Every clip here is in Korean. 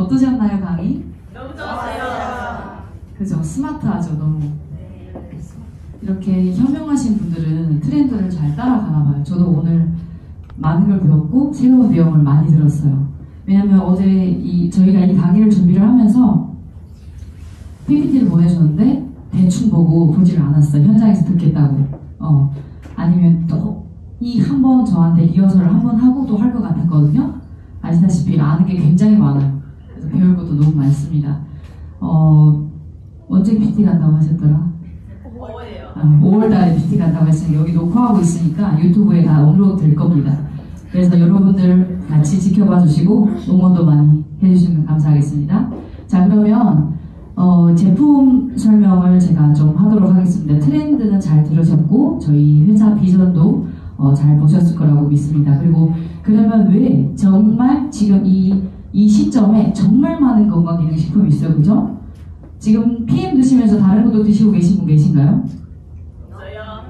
어떠셨나요, 강의? 너무 좋았어요. 그죠? 스마트하죠, 너무. 이렇게 현명하신 분들은 트렌드를 잘 따라가나 봐요. 저도 오늘 많은 걸 배웠고 새로운 내용을 많이 들었어요. 왜냐면 어제 저희가 이 강의를 준비를 하면서 PPT를 보내줬는데 대충 보고 보지를 않았어요. 현장에서 듣겠다고. 아니면 또 이 한번 저한테 리허설을 한번 하고 또 할 것 같았거든요. 아시다시피 아는 게 굉장히 많아요. 그래서 배울 것도 너무 많습니다. 언제 PT 간다고 하셨더라? 5월달에 PT 간다고 했으니까 여기 녹화하고 있으니까 유튜브에 다 업로드 될 겁니다. 그래서 여러분들 같이 지켜봐 주시고 응원도 많이 해주시면 감사하겠습니다. 자, 그러면 제품 설명을 제가 좀 하도록 하겠습니다. 트렌드는 잘 들으셨고 저희 회사 비전도 잘 보셨을 거라고 믿습니다. 그리고 그러면 왜 정말 지금 이 시점에 정말 많은 건강기능식품이 있어요, 그죠? 지금 PM 드시면서 다른 것도 드시고 계신 분 계신가요?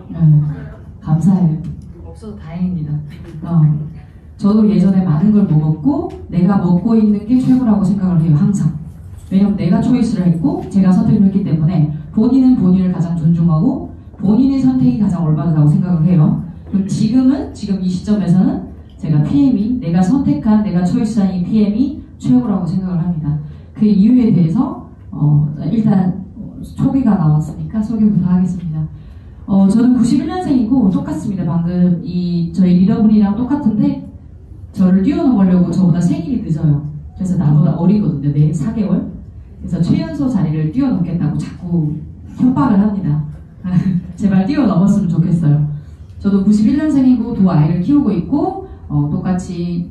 네, 감사해요. 없어서 다행입니다. 저도 예전에 많은 걸 먹었고 내가 먹고 있는 게 최고라고 생각을 해요, 항상. 왜냐면 내가 초이스를 했고 제가 선택을 했기 때문에 본인은 본인을 가장 존중하고 본인의 선택이 가장 올바르다고 생각을 해요. 그럼 지금 이 시점에서는 제가 PM이 내가 선택한 내가 초이스한 이 PM이 최고라고 생각을 합니다. 그 이유에 대해서 일단 초기가 나왔으니까 소개부터 하겠습니다. 저는 91년생이고 똑같습니다. 방금 저희 리더분이랑 똑같은데 저를 뛰어넘으려고 저보다 생일이 늦어요. 그래서 나보다 어리거든요. 4개월. 그래서 최연소 자리를 뛰어넘겠다고 자꾸 협박을 합니다. 제발 뛰어넘었으면 좋겠어요. 저도 91년생이고 두 아이를 키우고 있고 똑같이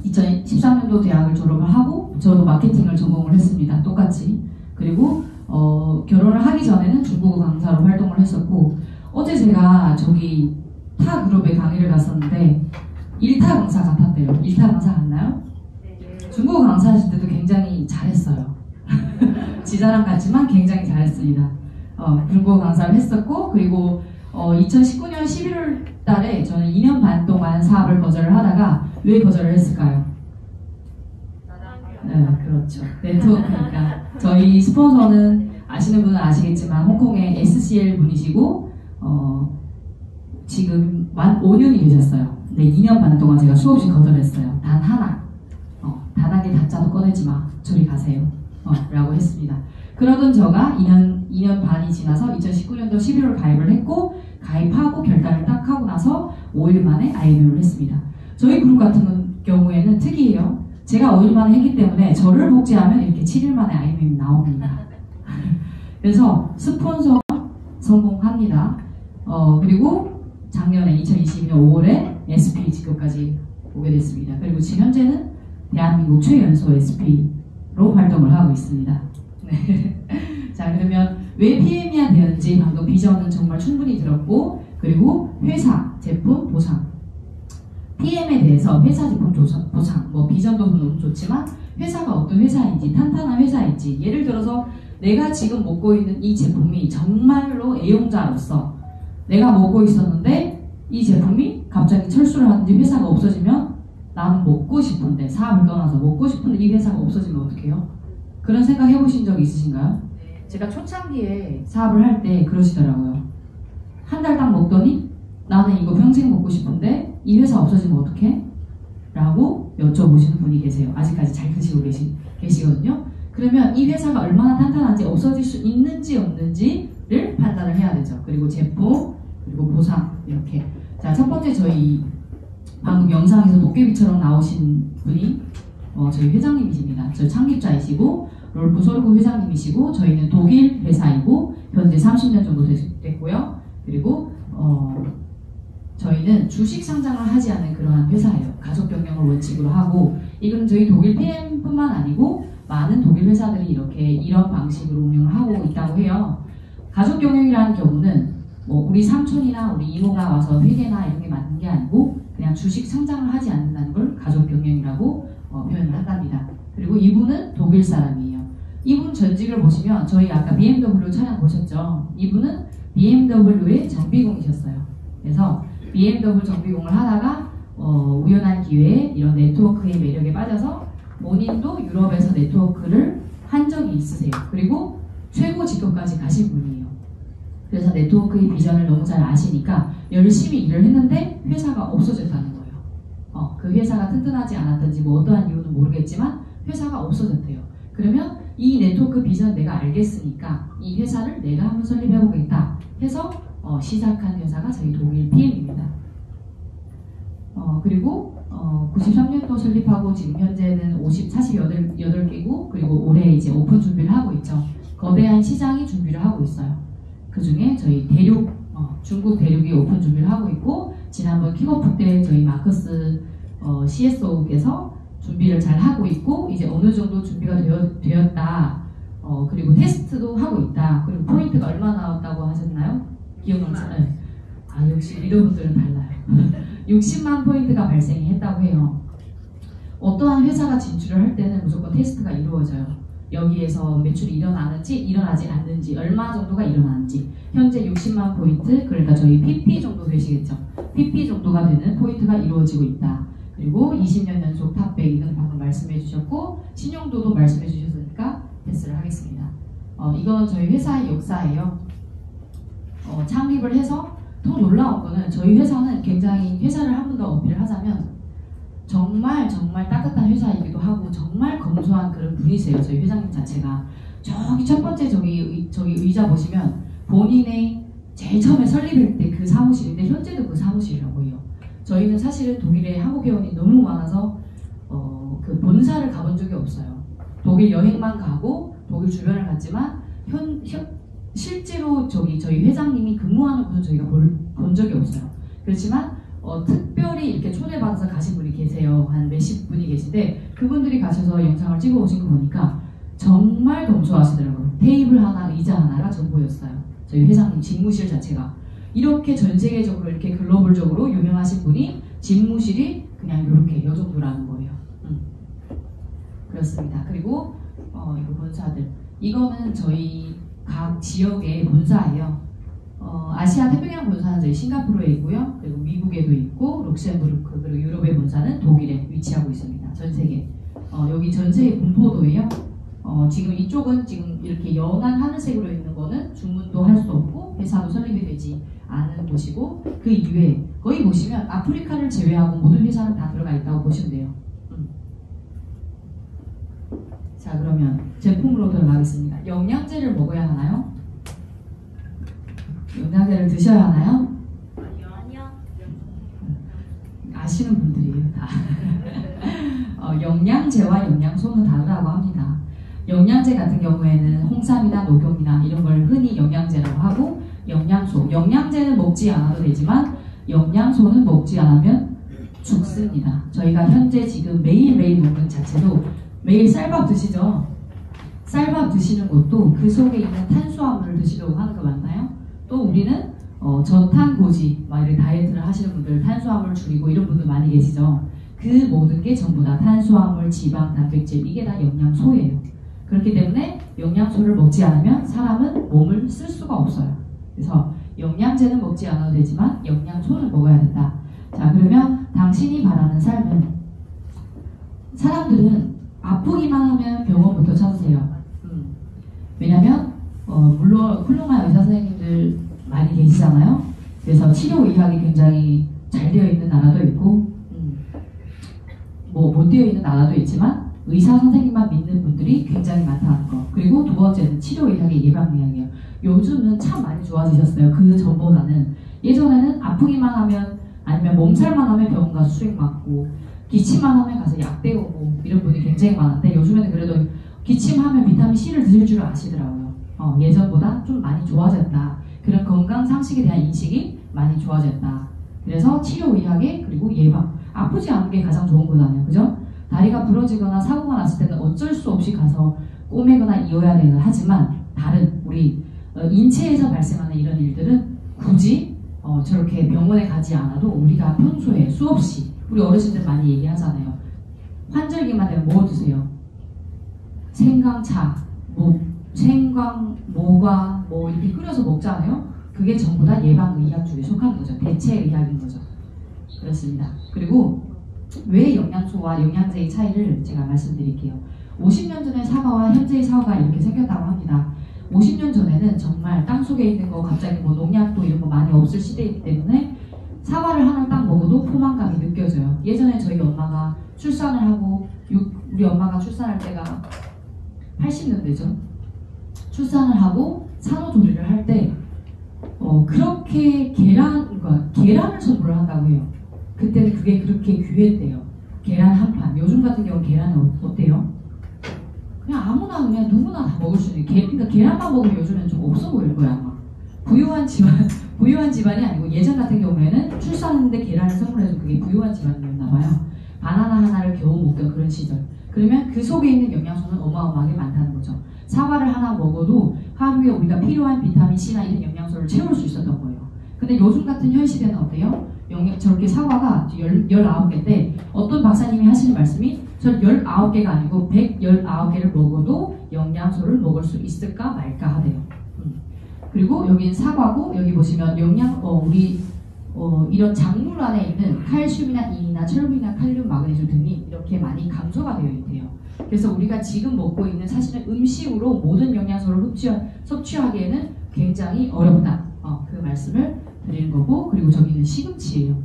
2013년도 대학을 졸업을 하고 저도 마케팅을 전공을 했습니다. 똑같이. 그리고 결혼을 하기 전에는 중국어 강사로 활동을 했었고 어제 제가 저기 타 그룹에 강의를 갔었는데 1타 강사 같았대요. 1타 강사 같나요? 중국어 강사하실 때도 굉장히 잘했어요. 지자랑 같지만 굉장히 잘했습니다. 중국어 강사를 했었고 그리고 2019년 11월 달에 저는 2년 반 동안 사업을 거절을 하다가 왜 거절을 했을까요? 네, 그렇죠. 네트워크니까. 저희 스폰서는 아시는 분은 아시겠지만 홍콩의 SCL 분이시고 지금 만 5년이 되셨어요. 네, 2년 반 동안 제가 수없이 거절했어요. 단 하나. 단하게 다짜도 꺼내지 마. 저리 가세요. 라고 했습니다. 그러던 저가 2년 반이 지나서 2019년도 11월 가입을 했고 가입하고 결단을 딱 하고 나서 5일 만에 IMM을 했습니다. 저희 그룹 같은 경우에는 특이해요. 제가 5일 만에 했기 때문에 저를 복제하면 이렇게 7일 만에 IMM이 나옵니다. 그래서 스폰서 성공합니다. 그리고 작년에 2022년 5월에 SP 직급까지 오게 됐습니다. 그리고 지금 현재는 대한민국 최연소 SP로 활동을 하고 있습니다. 네. 자, 그러면 왜 PM이야 되는지 방금 비전은 정말 충분히 들었고 그리고 회사, 제품, 보상 PM에 대해서 회사, 제품, 보상 비전도 너무 좋지만 회사가 어떤 회사인지 탄탄한 회사인지 예를 들어서 내가 지금 먹고 있는 이 제품이 정말로 애용자로서 내가 먹고 있었는데 이 제품이 갑자기 철수를 하는지 회사가 없어지면 나는 먹고 싶은데 사업을 떠나서 먹고 싶은데 이 회사가 없어지면 어떡해요? 그런 생각 해보신 적 있으신가요? 제가 초창기에 사업을 할 때 그러시더라고요. 한 달 딱 먹더니 나는 이거 평생 먹고 싶은데 이 회사 없어지면 어떡해? 라고 여쭤보시는 분이 계세요. 아직까지 잘 드시고 계시거든요. 그러면 이 회사가 얼마나 탄탄한지 없어질 수 있는지 없는지를 판단을 해야 되죠. 그리고 제품, 그리고 보상 이렇게. 자, 첫 번째 저희 방금 영상에서 도깨비처럼 나오신 분이 저희 회장님이십니다. 저 창립자이시고 롤프 소르구 회장님이시고 저희는 독일 회사이고 현재 30년 정도 됐고요. 그리고 저희는 주식 상장을 하지 않는 그러한 회사예요. 가족 경영을 원칙으로 하고 이건 저희 독일 PM뿐만 아니고 많은 독일 회사들이 이렇게 이런 방식으로 운영을 하고 있다고 해요. 가족 경영이라는 경우는 우리 삼촌이나 우리 이모가 와서 회계나 이런 게 맞는 게 아니고 그냥 주식 상장을 하지 않는다는 걸 가족 경영이라고 표현을 한답니다. 그리고 이분은 독일 사람이에요. 이분 전직을 보시면 저희 아까 BMW 차량 보셨죠? 이분은 BMW의 정비공이셨어요. 그래서 BMW 정비공을 하다가 우연한 기회에 이런 네트워크의 매력에 빠져서 본인도 유럽에서 네트워크를 한 적이 있으세요. 그리고 최고 직급까지 가신 분이에요. 그래서 네트워크의 비전을 너무 잘 아시니까 열심히 일을 했는데 회사가 없어졌다는 거예요. 그 회사가 튼튼하지 않았든지 뭐 어떠한 이유는 모르겠지만 회사가 없어졌대요. 그러면 이 네트워크 비전 내가 알겠으니까 이 회사를 내가 한번 설립해보겠다 해서 시작한 회사가 저희 독일 PM입니다. 그리고 93년도 설립하고 지금 현재는 48개국 그리고 올해 이제 오픈 준비를 하고 있죠. 거대한 시장이 준비를 하고 있어요. 그 중에 저희 대륙, 중국 대륙이 오픈 준비를 하고 있고 지난번 킥오프 때 저희 마커스 CSO께서 준비를 잘 하고 있고 이제 어느 정도 준비가 되었다. 그리고 테스트도 하고 있다. 그리고 포인트가 얼마 나왔다고 하셨나요? 기억나시나요? 역시 리더분들은 달라요. 60만 포인트가 발생했다고 해요. 어떠한 회사가 진출을 할 때는 무조건 테스트가 이루어져요. 여기에서 매출이 일어나는지 일어나지 않는지 얼마 정도가 일어나는지 현재 60만 포인트 그러니까 저희 PP 정도 되시겠죠. PP 정도가 되는 포인트가 이루어지고 있다. 그리고 20년 연속 탑 100은 방금 말씀해 주셨고 신용도도 말씀해 주셨으니까 패스를 하겠습니다. 이건 저희 회사의 역사예요. 창립을 해서 더 놀라운 거는 저희 회사는 굉장히 회사를 한 번 더 어필을 하자면 정말 따뜻한 회사이기도 하고 정말 검소한 그런 분이세요. 저희 회장님 자체가. 저기 첫 번째 저기 의자 보시면 본인의 제일 처음에 설립할 때 그 사무실인데 현재도 그 사무실이라고 해요. 저희는 사실은 독일에 한국 회원이 너무 많아서 그 본사를 가본 적이 없어요. 독일 여행만 가고 독일 주변을 갔지만 실제로 저희 회장님이 근무하는 곳은 저희가 본 적이 없어요. 그렇지만 특별히 이렇게 초대받아서 가신 분이 계세요. 한 몇십 분이 계신데 그분들이 가셔서 영상을 찍어 오신 거 보니까 정말 검소하시더라고요. 테이블 하나, 의자 하나가 전부였어요. 저희 회장님 집무실 자체가. 이렇게 전 세계적으로 이렇게 글로벌적으로 유명하신 분이 집무실이 그냥 이렇게 요 정도라는 거예요. 그렇습니다. 그리고 이거 본사들. 이거는 저희 각 지역의 본사예요. 아시아 태평양 본사는 저희 싱가포르에 있고요. 그리고 미국에도 있고 룩셈부르크 그리고 유럽의 본사는 독일에 위치하고 있습니다. 전 세계. 여기 전 세계 분포도예요. 지금 이쪽은 지금 이렇게 연한 하늘색으로 있는 거는 주문도 할 수 없고 회사도 설립이 되지 않은 곳이고 그 이외에 거기 보시면 아프리카를 제외하고 모든 회사는 다 들어가 있다고 보시면 돼요. 자 그러면 제품으로 들어가겠습니다. 영양제를 먹어야 하나요? 영양제를 드셔야 하나요? 아니요. 아시는 분들이에요 다. 영양제와 영양소는 다르다고 합니다. 영양제 같은 경우에는 홍삼이나 녹용이나 이런 걸 흔히 영양제라고 하고 영양소, 영양제는 먹지 않아도 되지만 영양소는 먹지 않으면 죽습니다. 저희가 현재 지금 매일매일 먹는 자체도 매일 쌀밥 드시죠? 쌀밥 드시는 것도 그 속에 있는 탄수화물을 드시려고 하는 거 맞나요? 또 우리는 저탄고지 막 이렇게 다이어트를 하시는 분들 탄수화물 줄이고 이런 분들 많이 계시죠? 그 모든 게 전부 다 탄수화물, 지방, 단백질 이게 다 영양소예요. 그렇기 때문에 영양소를 먹지 않으면 사람은 몸을 쓸 수가 없어요. 그래서 영양제는 먹지 않아도 되지만 영양소는 먹어야 된다. 자 그러면 당신이 바라는 삶은 사람들은 아프기만 하면 병원부터 찾으세요. 왜냐면 물론 훌륭한 의사 선생님들 많이 계시잖아요. 그래서 치료 의학이 굉장히 잘 되어 있는 나라도 있고 뭐 못 되어 있는 나라도 있지만 의사 선생님만 믿는 분들이 굉장히 많다는 거. 그리고 두 번째는 치료 의학이 예방 의학이에요. 요즘은 참 많이 좋아지셨어요. 그 전보다는 예전에는 아프기만 하면 아니면 몸살만 하면 병원 가서 수액 맞고 기침만 하면 가서 약 배우고 이런 분이 굉장히 많은데 요즘에는 그래도 기침하면 비타민 C를 드실 줄 아시더라고요. 예전보다 좀 많이 좋아졌다. 그런 건강 상식에 대한 인식이 많이 좋아졌다. 그래서 치료 의학에 그리고 예방 아프지 않은 게 가장 좋은 거잖아요. 그죠? 다리가 부러지거나 사고가 났을 때는 어쩔 수 없이 가서 꼬매거나 이어야 되는 하지만 다른 우리 인체에서 발생하는 이런 일들은 굳이 저렇게 병원에 가지 않아도 우리가 평소에 수없이 우리 어르신들 많이 얘기하잖아요. 환절기만 되면 뭐 드세요? 생강차, 생강, 모과 뭐 이렇게 끓여서 먹잖아요. 그게 전부 다 예방의학 중에 속하는 거죠. 대체의학인 거죠. 그렇습니다. 그리고 왜 영양소와 영양제의 차이를 제가 말씀드릴게요. 50년 전의 사과와 현재의 사과가 이렇게 생겼다고 합니다. 50년 전에는 정말 땅속에 있는 거 갑자기 뭐 농약도 이런 거 많이 없을 시대이기 때문에 사과를 하나 딱 먹어도 포만감이 느껴져요. 예전에 저희 엄마가 출산을 하고 우리 엄마가 출산할 때가 80년대죠. 출산을 하고 산후조리를 할 때 그렇게 계란을 선물을 한다고 해요. 그때는 그게 그렇게 귀했대요. 계란 한 판. 요즘 같은 경우는 계란이 어때요? 그냥 아무나 그냥 누구나 다 먹을 수 있는 그러니까 계란만 먹으면 요즘에는 좀 없어 보일 거야 아마. 부유한 집안이 아니고 예전 같은 경우에는 출산했는데 계란을 선물해서 그게 부유한 집안이었나 봐요. 바나나 하나를 겨우 먹던 그런 시절. 그러면 그 속에 있는 영양소는 어마어마하게 많다는 거죠. 사과를 하나 먹어도 하루에 우리가 필요한 비타민 C나 이런 영양소를 채울 수 있었던 거예요. 근데 요즘 같은 현 시대는 어때요? 저렇게 사과가 19개인데 어떤 박사님이 하시는 말씀이 저 19개가 아니고 119개를 먹어도 영양소를 먹을 수 있을까 말까 하대요. 그리고 여기는 사과고 여기 보시면 이런 작물 안에 있는 칼슘이나 인이나 철분이나 칼륨, 마그네슘 등이 이렇게 많이 감소가 되어 있대요. 그래서 우리가 지금 먹고 있는 사실은 음식으로 모든 영양소를 섭취하기에는 굉장히 어렵다. 그 말씀을 드리는 거고, 그리고 저기는 시금치예요.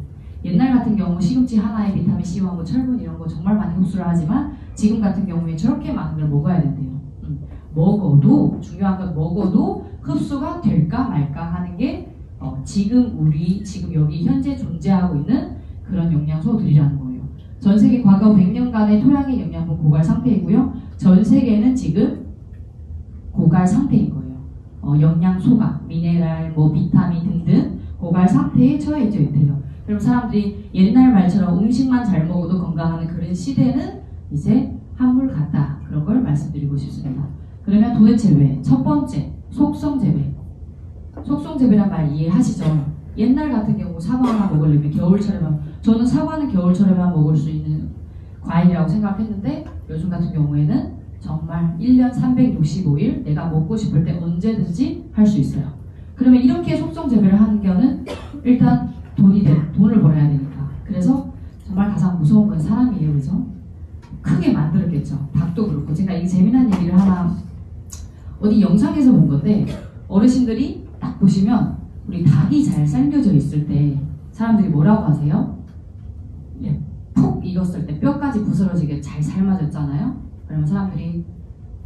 옛날 같은 경우 시금치 하나에 비타민 C와 뭐 철분 이런 거 정말 많이 흡수를 하지만 지금 같은 경우에 저렇게 많은 걸 먹어야 된대요. 먹어도 중요한 건 먹어도 흡수가 될까 말까 하는 게 지금 여기 현재 존재하고 있는 그런 영양소들이라는 거예요. 전 세계 과거 100년간의 토양의 영양분 고갈 상태이고요. 전 세계는 지금 고갈 상태인 거예요. 영양소가 미네랄, 비타민 등등 고갈 상태에 처해져 있대요. 그럼 사람들이 옛날 말처럼 음식만 잘 먹어도 건강하는 그런 시대는 이제 한물 같다. 그런 걸 말씀드리고 싶습니다. 그러면 도대체 왜? 첫 번째, 속성재배. 속성재배란 말 이해하시죠? 옛날 같은 경우 사과 하나 먹으려면 겨울철에만, 저는 사과는 겨울철에만 먹을 수 있는 과일이라고 생각했는데 요즘 같은 경우에는 정말 1년 365일 내가 먹고 싶을 때 언제든지 할 수 있어요. 그러면 이렇게 속성재배를 하는 거는 일단 돈을 벌어야 되니까. 그래서 정말 가장 무서운 건 사람이에요. 그죠? 크게 만들었겠죠. 닭도 그렇고. 제가 이 재미난 얘기를 하나 어디 영상에서 본 건데 어르신들이 딱 보시면 우리 닭이 잘 삶겨져 있을 때 사람들이 뭐라고 하세요? 푹 익었을 때 뼈까지 부스러지게 잘 삶아졌잖아요. 그러면 사람들이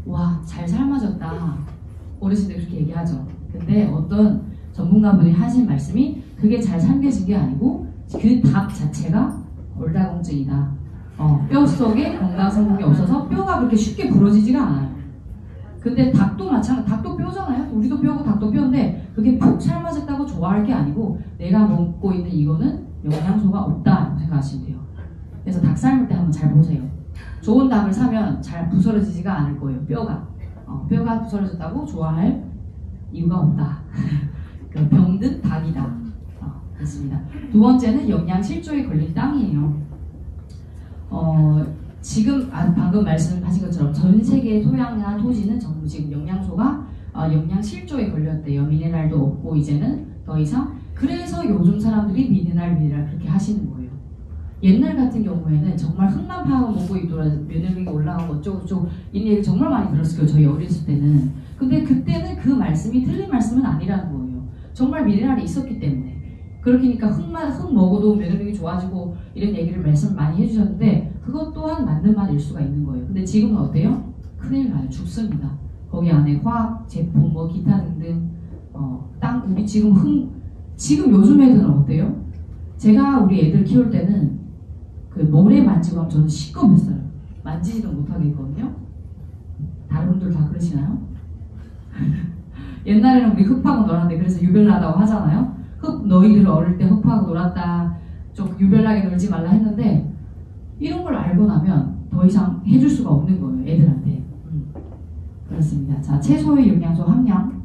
와, 잘 삶아졌다. 어르신들이 그렇게 얘기하죠. 근데 어떤 전문가분이 하신 말씀이 그게 잘 삶겨진 게 아니고 그 닭 자체가 골다공증이다. 뼈 속에 건강 성분이 없어서 뼈가 그렇게 쉽게 부러지지가 않아요. 근데 닭도 마찬가지, 닭도 뼈잖아요. 우리도 뼈고 닭도 뼈인데 그게 푹 삶아졌다고 좋아할 게 아니고 내가 먹고 있는 이거는 영양소가 없다고 생각하시면 돼요. 그래서 닭 삶을 때 한번 잘 보세요. 좋은 닭을 사면 잘 부스러지지가 않을 거예요. 뼈가 부스러졌다고 좋아할 이유가 없다. 병든 닭이다. 그렇습니다. 두 번째는 영양실조에 걸린 땅이에요. 지금 방금 말씀하신 것처럼 전 세계의 토양이나 토지는 전부 지금 영양소가 영양실조에 걸렸대요. 미네랄도 없고 이제는 더 이상. 그래서 요즘 사람들이 미네랄 그렇게 하시는 거예요. 옛날 같은 경우에는 정말 흙만 파고 먹고 있더라도 면역력이 올라가고 어쩌고저쩌고 이런 얘기 정말 많이 들었을 거예요. 저희 어렸을 때는. 근데 그때는 그 말씀이 틀린 말씀은 아니라는 거예요. 정말 미네랄이 있었기 때문에. 그렇게니까 흙 먹어도 면역력이 좋아지고 이런 얘기를 말씀 많이 해주셨는데 그것 또한 맞는 말일 수가 있는 거예요. 근데 지금은 어때요? 큰일 나요. 죽습니다. 거기 안에 화학 제품 기타 등등 우리 지금 요즘 애들은 어때요? 제가 우리 애들 키울 때는 그 모래 만지고 하면 저는 시꺼맸어요. 만지지도 못하게 했거든요. 다른 분들 다 그러시나요? 옛날에는 우리 흙파고 놀았는데 그래서 유별나다고 하잖아요. 너희들 어릴 때 흙파고 놀았다. 좀 유별나게 놀지 말라 했는데 이런 걸 알고 나면 더 이상 해줄 수가 없는 거예요. 애들한테. 그렇습니다. 자, 채소의 영양소 함량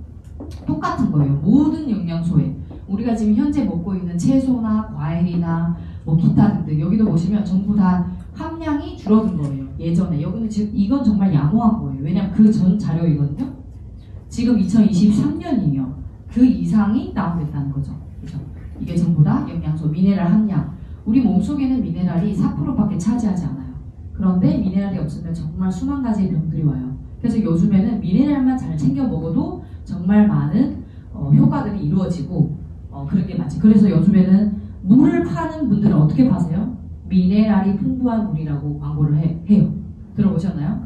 똑같은 거예요. 모든 영양소에 우리가 지금 현재 먹고 있는 채소나 과일이나 기타 등등 여기도 보시면 전부 다 함량이 줄어든 거예요. 예전에 여기는 지금 이건 정말 양호한 거예요. 왜냐면 그 전 자료이거든요. 지금 2023년이에요. 그 이상이 다운됐다는 거죠. 그렇죠? 이게 전부 다 영양소, 미네랄 함량. 우리 몸속에는 미네랄이 4%밖에 차지하지 않아요. 그런데 미네랄이 없으면 정말 수만 가지의 병들이 와요. 그래서 요즘에는 미네랄만 잘 챙겨 먹어도 정말 많은 효과들이 이루어지고 그런 게 많지. 그래서 요즘에는 물을 파는 분들은 어떻게 파세요? 미네랄이 풍부한 물이라고 광고를 해요. 들어보셨나요?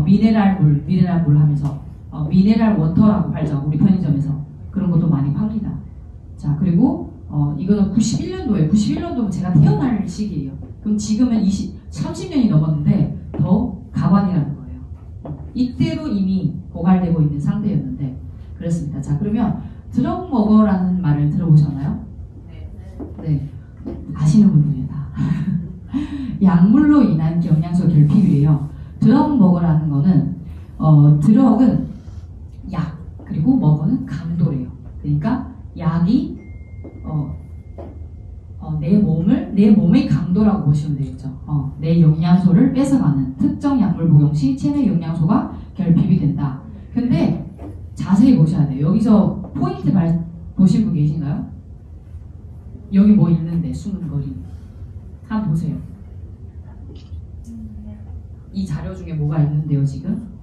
미네랄 물 하면서 미네랄 워터라고 팔죠. 우리 편의점에서. 그런 것도 많이 팝니다. 자, 그리고 이거는 91년도에 91년도면 제가 태어날 시기예요. 그럼 지금은 30년이 넘었는데 더 가관이라는 거예요. 이때도 이미 고갈되고 있는 상태였는데 그렇습니다. 자, 그러면 드럭머거라는 말을 들어보셨나요? 네. 아시는 분들이다. 약물로 인한 영양소 결핍이에요. 드럭머거라는 거는 드럭은 약, 그리고 머거는 강도래요. 그러니까 약이 내 몸의 강도라고 보시면 되겠죠. 내 영양소를 뺏어가는 특정 약물 복용 시 체내 영양소가 결핍이 된다. 근데 자세히 보셔야 돼요. 여기서 포인트 보신 분 계신가요? 여기 뭐 있는데 숨은 거리 한번 보세요. 이 자료 중에 뭐가 있는데요 지금?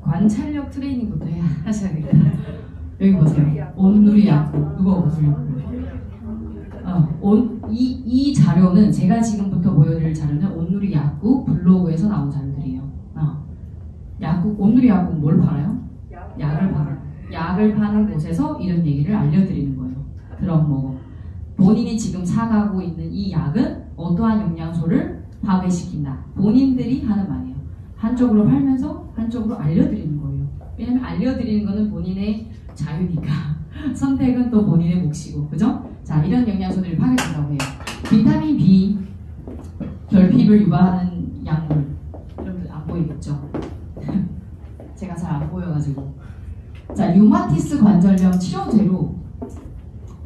관찰력 트레이닝부터 하셔야겠다. 여기 보세요. 온누리 약국. 누가 보세요? 이 자료는 제가 지금부터 보여드릴 자료는 온누리 약국 블로그에서 나온 자료들이에요. 약국, 온누리 약국 뭘 팔아요? 약을 팔아요. 약을 파는 곳에서 이런 얘기를 알려드리는 거예요. 드럭머거. 본인이 지금 사가고 있는 이 약은 어떠한 영양소를 파괴시킨다. 본인들이 하는 말이에요. 한쪽으로 팔면서 한쪽으로 알려드리는 거예요. 왜냐면 알려드리는 거는 본인의 자유니까. 선택은 또 본인의 몫이고, 그죠? 자, 이런 영양소들을 파괴된다고 해요. 비타민 B 결핍을 유발하는 약물. 여러분들 안 보이겠죠? 제가 잘 안 보여가지고. 자, 류마티스 관절염 치료제로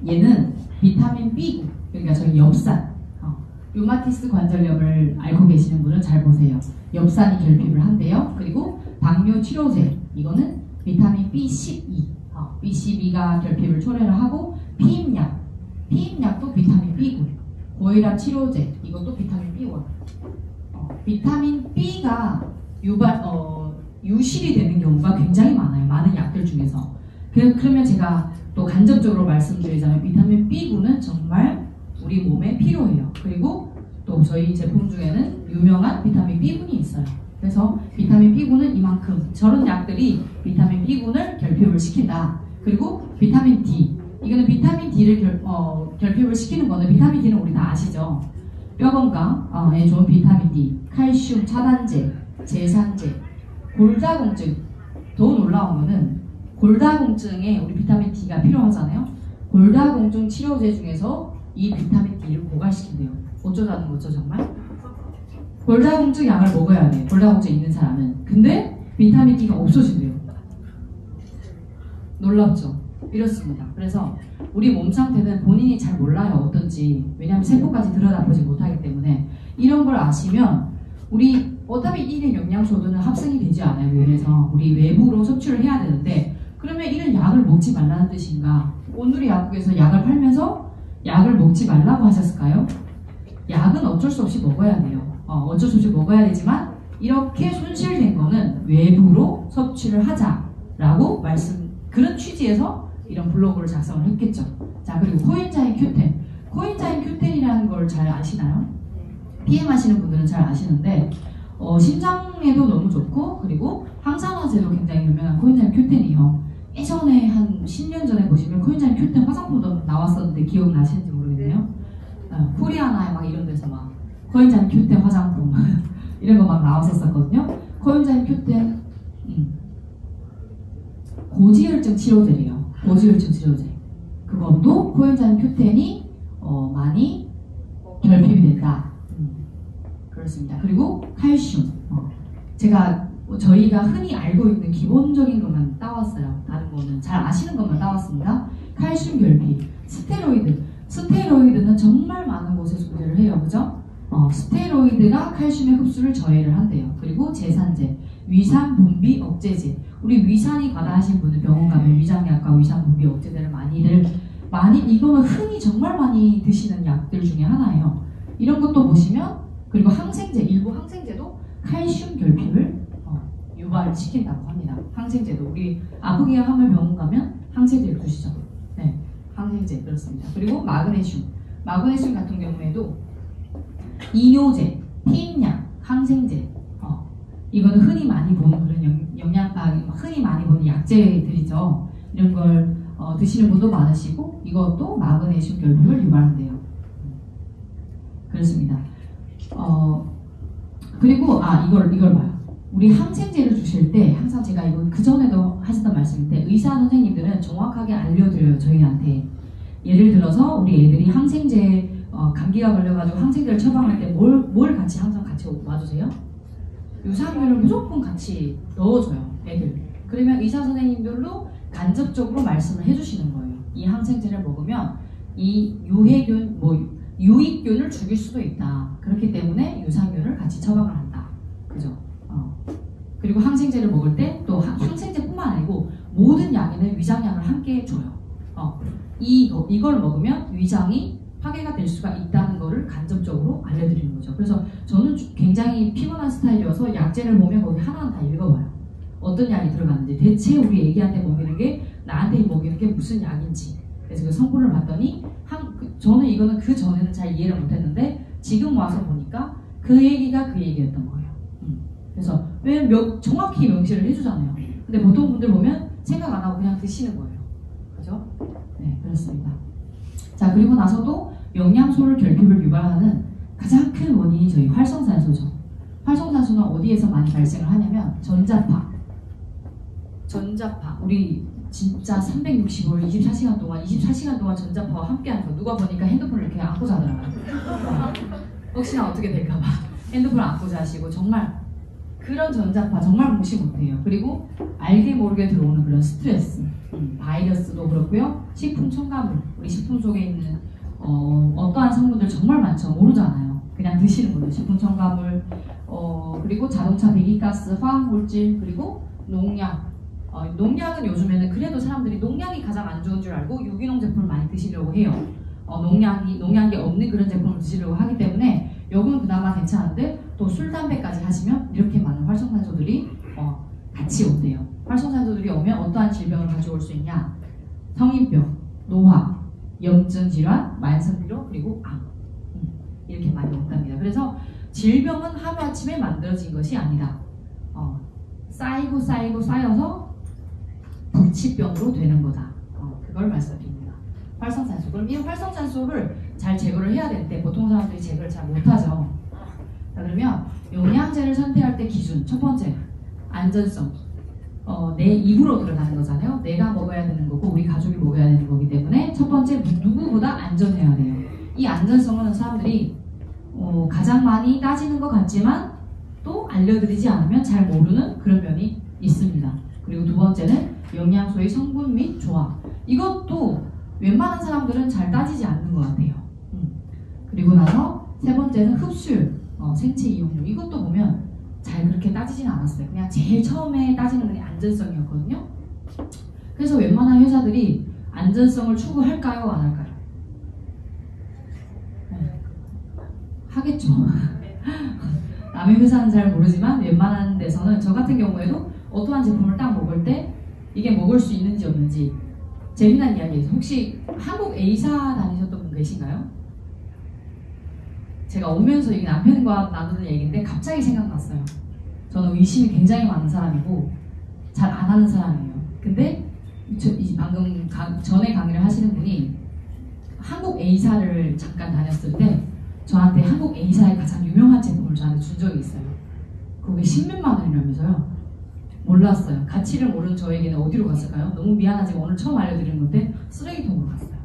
얘는 비타민 B, 그러니까 저희 엽산. 류마티스 관절염을 앓고 계시는 분은 잘 보세요. 엽산이 결핍을 한대요. 그리고 당뇨 치료제, 이거는 비타민 B12. B12가 결핍을 초래를 하고 피임약도 비타민 B9. 고혈압 치료제, 이것도 비타민 B1. 비타민 B가 유실이 되는 경우가 굉장히 많아요. 많은 약들 중에서. 그러면 제가 또 간접적으로 말씀드리자면 비타민 B9는 정말 우리 몸에 필요해요. 그리고 또 저희 제품 중에는 유명한 비타민 B군이 있어요. 그래서 비타민 B군은 이만큼, 저런 약들이 비타민 B군을 결핍을 시킨다. 그리고 비타민 D, 이거는 비타민 D를 결핍을 시키는 거는, 비타민 D는 우리 다 아시죠? 뼈 건강에 좋은 비타민 D, 칼슘 차단제, 제산제, 골다공증. 더 놀라운 거는 골다공증에 우리 비타민 D가 필요하잖아요. 골다공증 치료제 중에서 이 비타민 D를 고갈시킨대요. 어쩌자는 거죠 정말? 골다공증 약을 먹어야 돼. 골다공증 있는 사람은. 근데 비타민 D가 없어진대요. 놀랍죠? 이렇습니다. 그래서 우리 몸 상태는 본인이 잘 몰라요. 어떤지. 왜냐하면 세포까지 들여다보지 못하기 때문에. 이런 걸 아시면 우리 어차피 이런 영양소들은 합성이 되지 않아요. 그래서 우리 외부로 섭취를 해야 되는데, 그러면 이런 약을 먹지 말라는 뜻인가? 온누리 약국에서 약을 팔면서 약을 먹지 말라고 하셨을까요? 약은 어쩔 수 없이 먹어야 돼요. 어쩔 수 없이 먹어야 되지만 이렇게 손실된 거는 외부로 섭취를 하자라고 그런 취지에서 이런 블로그를 작성을 했겠죠. 자, 그리고 코엔자임 Q10. 코엔자임 Q10이라는 걸 잘 아시나요? PM 하시는 분들은 잘 아시는데 심장에도 너무 좋고, 그리고 항산화제로 굉장히 유명한 코엔자임 Q10이요. 예전에 한 10년 전에 보시면 코엔자임 Q10 화장품도 나왔었는데 기억나시는지 모르겠네요. 코리아나 막 이런 데서 막 코엔자임 Q10 화장품 이런 거 막 나왔었거든요. 코엔자임 Q10 고지혈증 치료제래요. 고지혈증 치료제. 그것도 코엔자임 Q10이 많이 결핍이 된다. 그렇습니다. 그리고 칼슘. 저희가 흔히 알고 있는 기본적인 것만 따왔어요. 다른 거는 잘 아시는 것만 따왔습니다. 칼슘 결핍, 스테로이드. 스테로이드는 정말 많은 곳에 존재를 해요. 그죠? 스테로이드가 칼슘의 흡수를 저해를 한대요. 그리고 제산제. 위산 분비 억제제. 우리 위산이 과다하신 분들 병원 가면 위장약과 위산 분비 억제제를 많이 이거는 흔히 정말 많이 드시는 약들 중에 하나예요. 이런 것도 보시면, 그리고 항생제, 일부 항생제도 칼슘 결핍을 유발시킨다고 합니다. 항생제도 우리 아프게 하면 병원 가면 항생제를 드시죠. 네, 항생제 그렇습니다. 그리고 마그네슘 같은 경우에도 이뇨제, 피임약, 항생제, 이거는 흔히 많이 보는 그런 흔히 많이 보는 약제들이죠. 이런 걸 드시는 분도 많으시고, 이것도 마그네슘 결핍을 유발한대요. 그렇습니다. 그리고 이걸 봐요. 우리 항생제를 주실 때 항상 제가 이거 그 전에도 하셨던 말씀인데, 의사 선생님들은 정확하게 알려드려요, 저희한테. 예를 들어서 우리 애들이 항생제 감기가 걸려가지고 항생제를 처방할 때 뭘 같이 항상 같이 와주세요? 유산균을 무조건 같이 넣어줘요, 애들. 그러면 의사 선생님들도 간접적으로 말씀을 해주시는 거예요. 이 항생제를 먹으면 이 유익균을 죽일 수도 있다. 그렇기 때문에 유산균을 같이 처방을 한다. 그죠? 그리고 항생제를 먹을 때 또 항생제뿐만 아니고 모든 약에는 위장약을 함께 줘요. 이걸 먹으면 위장이 파괴가 될 수가 있다는 거를 간접적으로 알려드리는 거죠. 그래서 저는 굉장히 피곤한 스타일이어서 약제를 보면 거기 하나는 다 읽어봐요. 어떤 약이 들어가는지, 대체 우리 애기한테 먹이는 게, 나한테 먹이는 게 무슨 약인지. 그래서 그 성분을 봤더니 저는 이거는 그 전에는 잘 이해를 못했는데 지금 와서 보니까 그 얘기가 그 얘기였던 거예요. 그래서 왜 정확히 명시를 해주잖아요. 근데 보통 분들 보면 생각 안 하고 그냥 드시는 거예요. 그죠? 네, 그렇습니다. 자, 그리고 나서도 영양소를 결핍을 유발하는 가장 큰 원인이 저희 활성산소죠. 활성산소는 어디에서 많이 발생을 하냐면 전자파. 우리 진짜 365일 24시간 동안 전자파와 함께하는 거. 누가 보니까 핸드폰을 이렇게 안고 자더라고요. 혹시나 어떻게 될까봐 핸드폰을 안고 자시고, 정말 그런 전자파 정말 무시 못해요. 그리고 알게 모르게 들어오는 그런 스트레스, 바이러스도 그렇고요. 식품 첨가물, 우리 식품 속에 있는 어떠한 성분들 정말 많죠. 모르잖아요. 그냥 드시는 거죠. 식품 첨가물, 그리고 자동차 배기가스, 화학물질, 그리고 농약. 농약은 요즘에는 그래도 사람들이 농약이 가장 안 좋은 줄 알고 유기농 제품을 많이 드시려고 해요. 농약이 없는 그런 제품을 드시려고 하기 때문에 요건 그나마 괜찮은데, 또 술, 담배까지 하시면 이렇게 많은 활성산소들이 같이 온대요. 활성산소들이 오면 어떠한 질병을 가져올 수 있냐? 성인병, 노화, 염증 질환, 만성피로, 그리고 암. 이렇게 많이 온답니다. 그래서 질병은 하루아침에 만들어진 것이 아니다. 쌓여서 불치병으로 되는 거다. 그걸 말씀드립니다. 활성산소. 그럼 이 활성산소를 잘 제거를 해야 되는데 보통 사람들이 제거를 잘 못하죠. 자, 그러면 영양제를 선택할 때 기준. 첫 번째, 안전성. 내 입으로 들어가는 거잖아요. 내가 먹어야 되는 거고 우리 가족이 먹어야 되는 거기 때문에 첫 번째, 누구보다 안전해야 돼요. 이 안전성은 사람들이 가장 많이 따지는 것 같지만 또 알려드리지 않으면 잘 모르는 그런 면이 있습니다. 그리고 두 번째는 영양소의 성분 및 조합. 이것도 웬만한 사람들은 잘 따지지 않는 것 같아요. 그리고 나서 세 번째는 흡수율, 생체 이용률. 이것도 보면 잘 그렇게 따지진 않았어요. 그냥 제일 처음에 따지는 게 안전성이었거든요. 그래서 웬만한 회사들이 안전성을 추구할까요? 안 할까요? 하겠죠. 남의 회사는 잘 모르지만 웬만한 데서는, 저 같은 경우에도 어떠한 제품을 딱 먹을 때 이게 먹을 수 있는지 없는지. 재미난 이야기예요. 혹시 한국 A사 다니셨던 분 계신가요? 제가 오면서 이게 남편과 나누는 얘기인데 갑자기 생각났어요. 저는 의심이 굉장히 많은 사람이고 잘 안 하는 사람이에요. 근데 방금 전에 강의를 하시는 분이 한국 A사를 잠깐 다녔을 때 저한테 한국 A사의 가장 유명한 제품을 저한테 준 적이 있어요. 그게 10몇만 원이라면서요. 몰랐어요. 가치를 모르는 저에게는 어디로 갔을까요? 너무 미안하지만 오늘 처음 알려드리는 건데 쓰레기통으로 갔어요.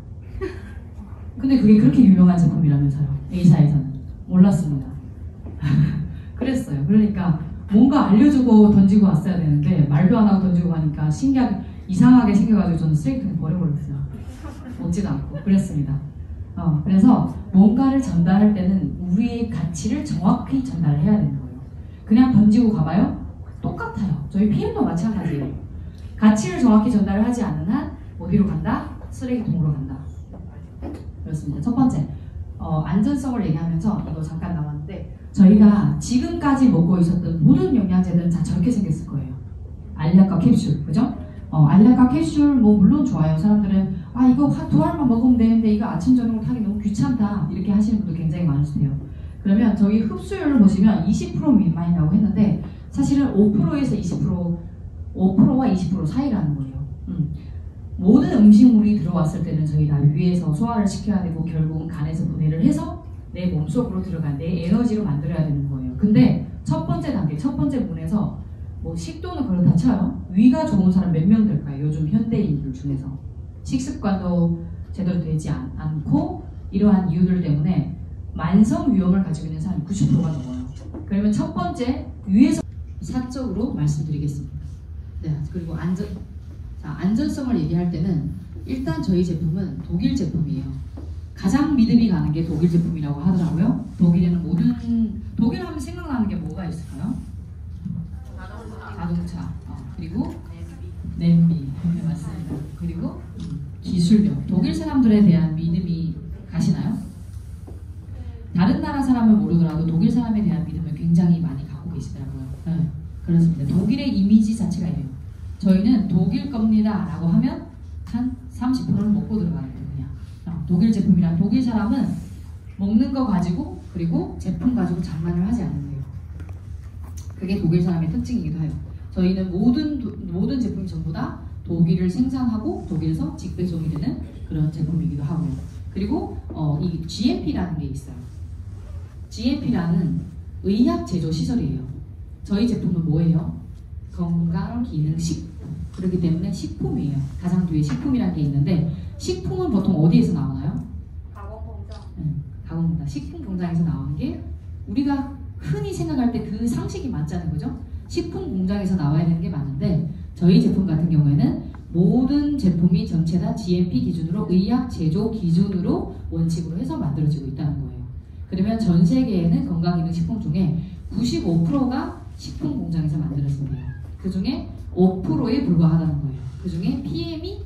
근데 그게 그렇게 유명한 제품이라면서요. A사에서는. 몰랐습니다. 그랬어요. 그러니까 뭔가 알려주고 던지고 왔어야 되는데 말도 안 하고 던지고 가니까 이상하게 생겨가지고 저는 쓰레기통에 버려버렸어요. 먹지도 않고 그랬습니다. 그래서 뭔가를 전달할 때는 우리의 가치를 정확히 전달해야 되는 거예요. 그냥 던지고 가봐요? 똑같아요. 저희 PM도 마찬가지예요. 가치를 정확히 전달하지 않는 한 어디로 간다? 쓰레기통으로 간다. 그렇습니다. 첫 번째, 안전성을 얘기하면서 이거 잠깐 나왔는데 저희가 지금까지 먹고 있었던 모든 영양제들은 다 저렇게 생겼을 거예요. 알약과 캡슐, 그죠? 알약과 캡슐 뭐 물론 좋아요. 사람들은 이거 두 알만 먹으면 되는데 이거 아침 저녁으로 타기 너무 귀찮다 이렇게 하시는 분도 굉장히 많으세요. 그러면 저희 흡수율을 보시면 20% 미만이라고 했는데 사실은 5%에서 20%, 5%와 20% 사이라는 거예요. 모든 음식물이 들어왔을 때는 저희가 위에서 소화를 시켜야 되고 결국은 간에서 분해를 해서 내 몸속으로 들어간 내 에너지로 만들어야 되는 거예요. 근데 첫 번째 단계, 첫 번째 문에서 뭐 식도는 그렇다 쳐요. 위가 좋은 사람 몇 명 될까요? 요즘 현대인들 중에서 식습관도 제대로 되지 않고 이러한 이유들 때문에 만성 위험을 가지고 있는 사람이 90%가 넘어요. 그러면 첫 번째 위에서 사적으로 말씀드리겠습니다. 네, 그리고 안전성을 얘기할 때는 일단 저희 제품은 독일 제품이에요. 가장 믿음이 가는 게 독일 제품이라고 하더라고요. 독일 하면 생각나는 게 뭐가 있을까요? 자동차, 그리고 냄비, 네, 맞습니다. 그리고 기술력. 독일 사람들에 대한 믿음이 가시나요? 다른 나라 사람을 모르더라도 독일 사람에 대한 믿음을 굉장히 많이 갖고 계시더라고요. 네, 그렇습니다. 독일의 이미지 자체가 이래요. 저희는 독일 겁니다 라고 하면 한 30%를 먹고 들어가는 거예요. 그냥 독일 제품이란 독일 사람은 먹는 거 가지고 그리고 제품 가지고 장난을 하지 않는 거예요. 그게 독일 사람의 특징이기도 해요. 저희는 모든 제품이 전부 다 독일을 생산하고 독일에서 직배송이 되는 그런 제품이기도 하고요. 그리고 이 GMP라는 게 있어요. GMP라는 의약 제조 시설이에요. 저희 제품은 뭐예요? 건강기능식품. 그렇기 때문에 식품이에요. 가장 뒤에 식품이라는 게 있는데 식품은 보통 어디에서 나오나요? 가공공장. 가공공장. 식품 공장에서 나오는 게 우리가 흔히 생각할 때 그 상식이 맞자는 거죠. 식품 공장에서 나와야 되는 게 맞는데 저희 제품 같은 경우에는 모든 제품이 전체 다 GMP 기준으로 의약 제조 기준으로 원칙으로 해서 만들어지고 있다는 거예요. 그러면 전 세계에는 건강기능식품 중에 95%가 식품 공장에서 만들어진대요. 그 중에 5%에 불과하다는 거예요. 그 중에 PM이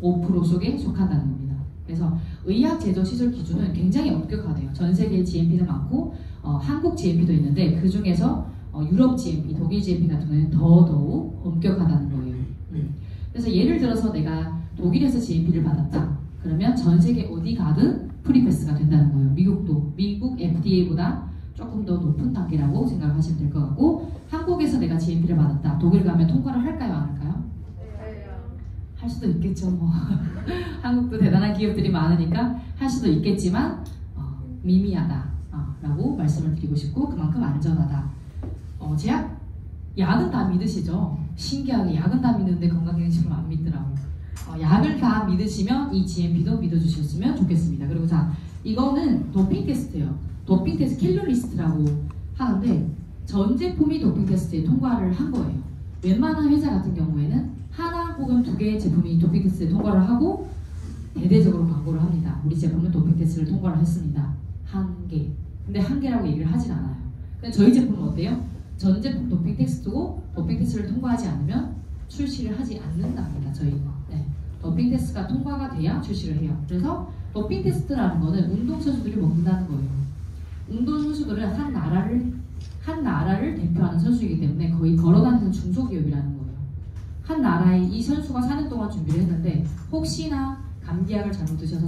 5% 속에 속한다는 겁니다. 그래서 의약 제조 시설 기준은 굉장히 엄격하대요. 전 세계 GMP도 많고 한국 GMP도 있는데 그 중에서 유럽 GMP, 독일 GMP 같은 경우는 더더욱 엄격하다는 거예요. 그래서 예를 들어서 내가 독일에서 GMP를 받았다. 그러면 전 세계 어디 가든 프리패스가 된다는 거예요. 미국 FDA보다 조금 더 높은 단계라고 생각하시면 될 것 같고 한국에서 내가 GMP를 받았다. 독일 가면 통과를 할까요? 안 할까요? 네. 할 수도 있겠죠. 뭐 한국도 대단한 기업들이 많으니까 할 수도 있겠지만 미미하다 라고 말씀을 드리고 싶고 그만큼 안전하다. 약은 다 믿으시죠? 신기하게 약은 다 믿는데 건강기능식품 안 믿더라고요. 약을 다 믿으시면 이 GMP도 믿어주셨으면 좋겠습니다. 그리고 이거는 도핑 테스트예요. 도핑 테스트 킬러리스트라고 하는데 전 제품이 도핑 테스트에 통과를 한 거예요. 웬만한 회사 같은 경우에는 하나 혹은 두 개의 제품이 도핑 테스트에 통과를 하고 대대적으로 광고를 합니다. 우리 제품은 도핑 테스트를 통과를 했습니다. 한 개. 근데 한 개라고 얘기를 하진 않아요. 근데 저희 제품은 어때요? 전 제품 도핑 테스트고 도핑 테스트를 통과하지 않으면 출시를 하지 않는답니다. 저희는. 네. 도핑 테스트가 통과가 돼야 출시를 해요. 그래서 도핑 테스트라는 거는 운동선수들이 먹는다는 거예요. 운동선수들은 한 나라를 대표하는 선수이기 때문에 거의 걸어다니는 중소기업이라는 거예요. 한 나라에 이 선수가 사는 동안 준비를 했는데 혹시나 감기약을 잘못 드셔서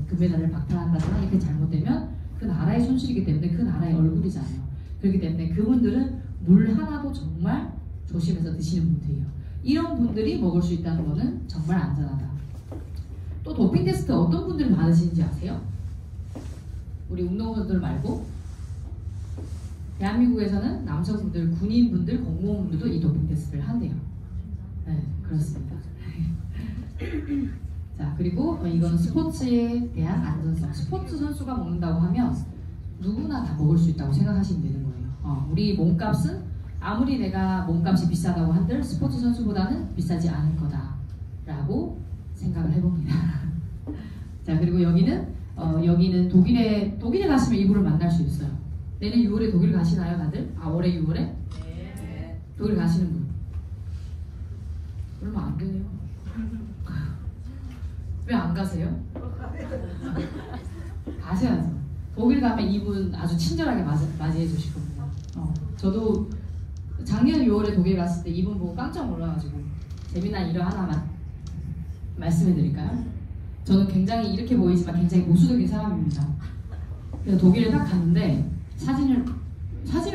금메달을 박탈한다거나 이렇게 잘못되면 그 나라의 손실이기 때문에 그 나라의 얼굴이잖아요. 그렇기 때문에 그분들은 물 하나도 정말 조심해서 드시는 분들이에요. 이런 분들이 먹을 수 있다는 거는 정말 안전하다. 또 도핑 테스트 어떤 분들이 받으시는지 아세요? 우리 운동선수들 말고 대한민국에서는 남성분들, 군인분들, 공무원분들도 이 도핑 테스트를 한대요. 네, 그렇습니다. 자, 그리고 이건 스포츠에 대한 안전성. 스포츠 선수가 먹는다고 하면 누구나 다 먹을 수 있다고 생각하시면 되는 거예요. 우리 몸값은 아무리 내가 몸값이 비싸다고 한들 스포츠 선수보다는 비싸지 않을 거다라고 생각을 해봅니다. 자, 그리고 여기는 독일에 가시면 이분을 만날 수 있어요. 내년 6월에 독일 가시나요, 다들? 올해 6월에? 독일 가시는 분? 얼마 안 되네요. 왜 안 가세요? 가셔야죠. 독일 가면 이분 아주 친절하게 맞이해 주실 겁니다. 저도 작년 6월에 독일 갔을 때 이분 보고 깜짝 놀라가지고 재미난 일을 하나만 말씀해 드릴까요? 저는 굉장히 이렇게 보이지만 굉장히 보수적인 사람입니다. 그래서 독일에 딱 갔는데 사진을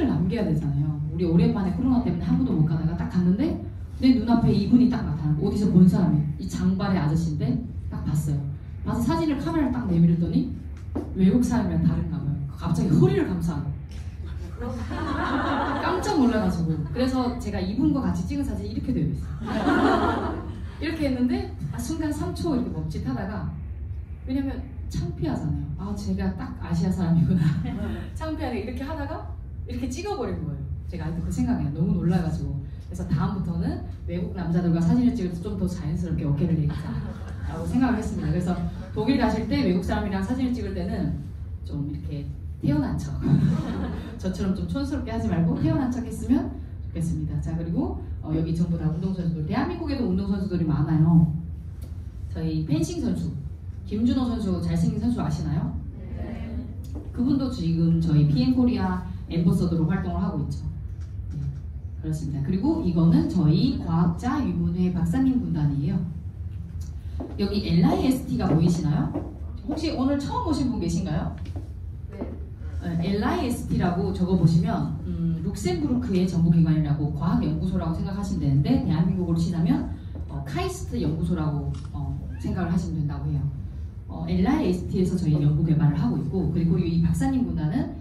남겨야 되잖아요. 우리 오랜만에 코로나 때문에 한 번도 못 가다가 딱 갔는데 내 눈앞에 이분이 딱 나타나는 거. 어디서 본 사람이 이 장발의 아저씨인데 딱 봤어요. 봐서 사진을 카메라를 딱 내밀었더니 외국 사람이랑 다른가 봐요. 갑자기 허리를 감싸고 깜짝 놀라가지고 그래서 제가 이분과 같이 찍은 사진이 이렇게 되어 있어요. 이렇게 했는데 순간 3초 이렇게 멈칫하다가 왜냐면 창피하잖아요. 아 제가 딱 아시아 사람이구나. 창피하게 이렇게 하다가 이렇게 찍어버린 거예요. 제가 아직도 그 생각이 나요. 너무 놀라가지고. 그래서 다음부터는 외국 남자들과 사진을 찍을 때 좀 더 자연스럽게 어깨를 내리자라고 생각을 했습니다. 그래서 독일 가실 때 외국 사람이랑 사진을 찍을 때는 좀 이렇게 태어난 척 저처럼 좀 촌스럽게 하지 말고 태어난 척 했으면 좋겠습니다. 자 그리고 여기 전부 다 운동선수들, 대한민국에도 운동선수들이 많아요. 저희 펜싱 선수 김준호 선수, 잘생긴 선수 아시나요? 네. 그분도 지금 저희 PM코리아 엠버서더로 활동을 하고 있죠. 네, 그렇습니다. 그리고 이거는 저희 과학자 유문회 박사님 군단이에요. 여기 LIST가 보이시나요? 혹시 오늘 처음 오신 분 계신가요? 네. LIST라고 적어보시면 룩셈부르크의 정부기관이라고 과학연구소라고 생각하시면 되는데 대한민국으로 치자면 카이스트 연구소라고 생각을 하시면 된다고 해요. LIST에서 저희 연구 개발을 하고 있고 그리고 이 박사님 군단은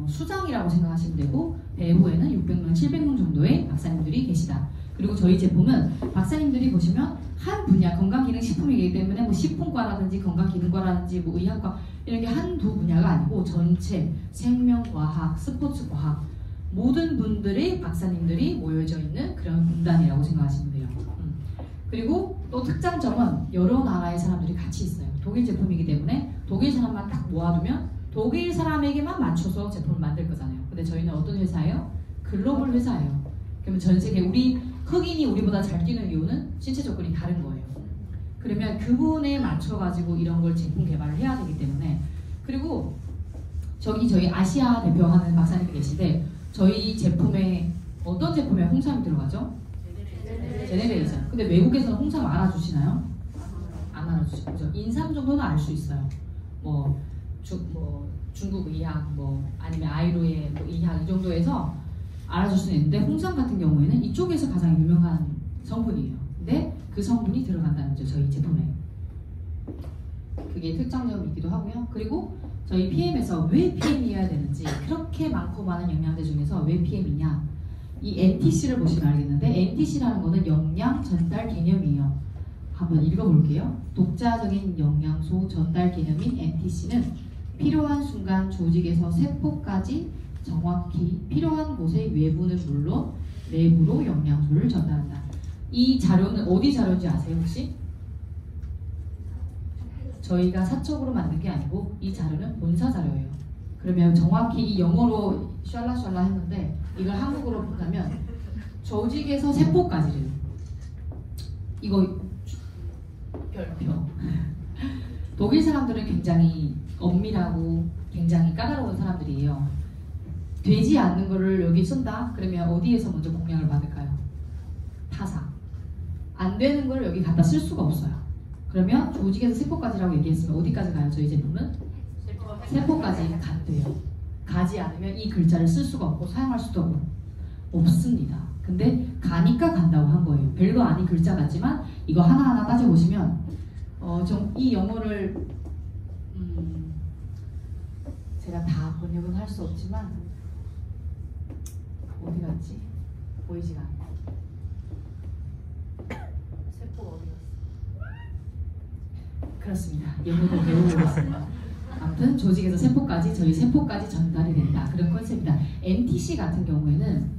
수장이라고 생각하시면 되고 배후에는 600명, 700명 정도의 박사님들이 계시다. 그리고 저희 제품은 박사님들이 보시면 한 분야 건강기능식품이기 때문에 뭐 식품과라든지 건강기능과라든지 뭐 의학과 이런 게 한두 분야가 아니고 전체 생명과학, 스포츠과학 모든 분들의 박사님들이 모여져 있는 그런 군단이라고 생각하시면 돼요. 그리고 또 특장점은 여러 나라의 사람들이 같이 있어요. 독일 제품이기 때문에 독일 사람만 딱 모아두면 독일 사람에게만 맞춰서 제품을 만들 거잖아요. 근데 저희는 어떤 회사예요? 글로벌 회사예요. 그러면 전 세계 흑인이 우리보다 잘 뛰는 이유는 신체 조건이 다른 거예요. 그러면 그분에 맞춰가지고 이런 걸 제품 개발을 해야 되기 때문에 그리고 저희 아시아 대표하는 박사님이 계신데 저희 제품에 어떤 제품에 홍삼이 들어가죠? 제네레이션. 근데 외국에서는 홍삼 알아주시나요? 안 알아주시죠. 그죠? 인삼 정도는 알 수 있어요. 중국 의학, 아니면 아이루의 의학 이 정도에서 알아줄 수는 있는데 홍삼 같은 경우에는 이쪽에서 가장 유명한 성분이에요. 근데 그 성분이 들어간다는 거죠. 저희 제품에. 그게 특장점이기도 하고요. 그리고 저희 PM에서 왜 PM이어야 되는지 그렇게 많고 많은 영양제 중에서 왜 PM이냐 이 NTC를 보시면 알겠는데 NTC라는 거는 영양 전달 개념이에요. 한번 읽어볼게요. 독자적인 영양소 전달 개념인 NTC는 필요한 순간 조직에서 세포까지 정확히 필요한 곳의 외부는 물론 내부로 영양소를 전달한다. 이 자료는 어디 자료인지 아세요 혹시? 저희가 사적으로 만든 게 아니고 이 자료는 본사 자료예요. 그러면 정확히 이 영어로 샬라샬라 했는데 이걸 한국어로 본다면 조직에서 세포까지를 이거 별표. 독일 사람들은 굉장히 엄밀하고 굉장히 까다로운 사람들이에요. 되지 않는 거를 여기 쓴다? 그러면 어디에서 먼저 공략을 받을까요? 타사. 안 되는 걸 여기 갖다 쓸 수가 없어요. 그러면 조직에서 세포까지라고 얘기했으면 어디까지 가요? 저희 제품은? 세포까지 간대요. 가지 않으면 이 글자를 쓸 수가 없고 사용할 수도 없습니다. 근데 가니까 간다고 한 거예요. 별거 아닌 글자 같지만 이거 하나하나 따져보시면 좀 이 영어를 제가 다 번역은 할 수 없지만 어디 갔지? 보이지가 않네. 세포가 어디 갔어? 그렇습니다. 영어도 배워보겠습니다. 아무튼 조직에서 세포까지 저희 세포까지 전달이 된다. 그런 컨셉이다. NTC 같은 경우에는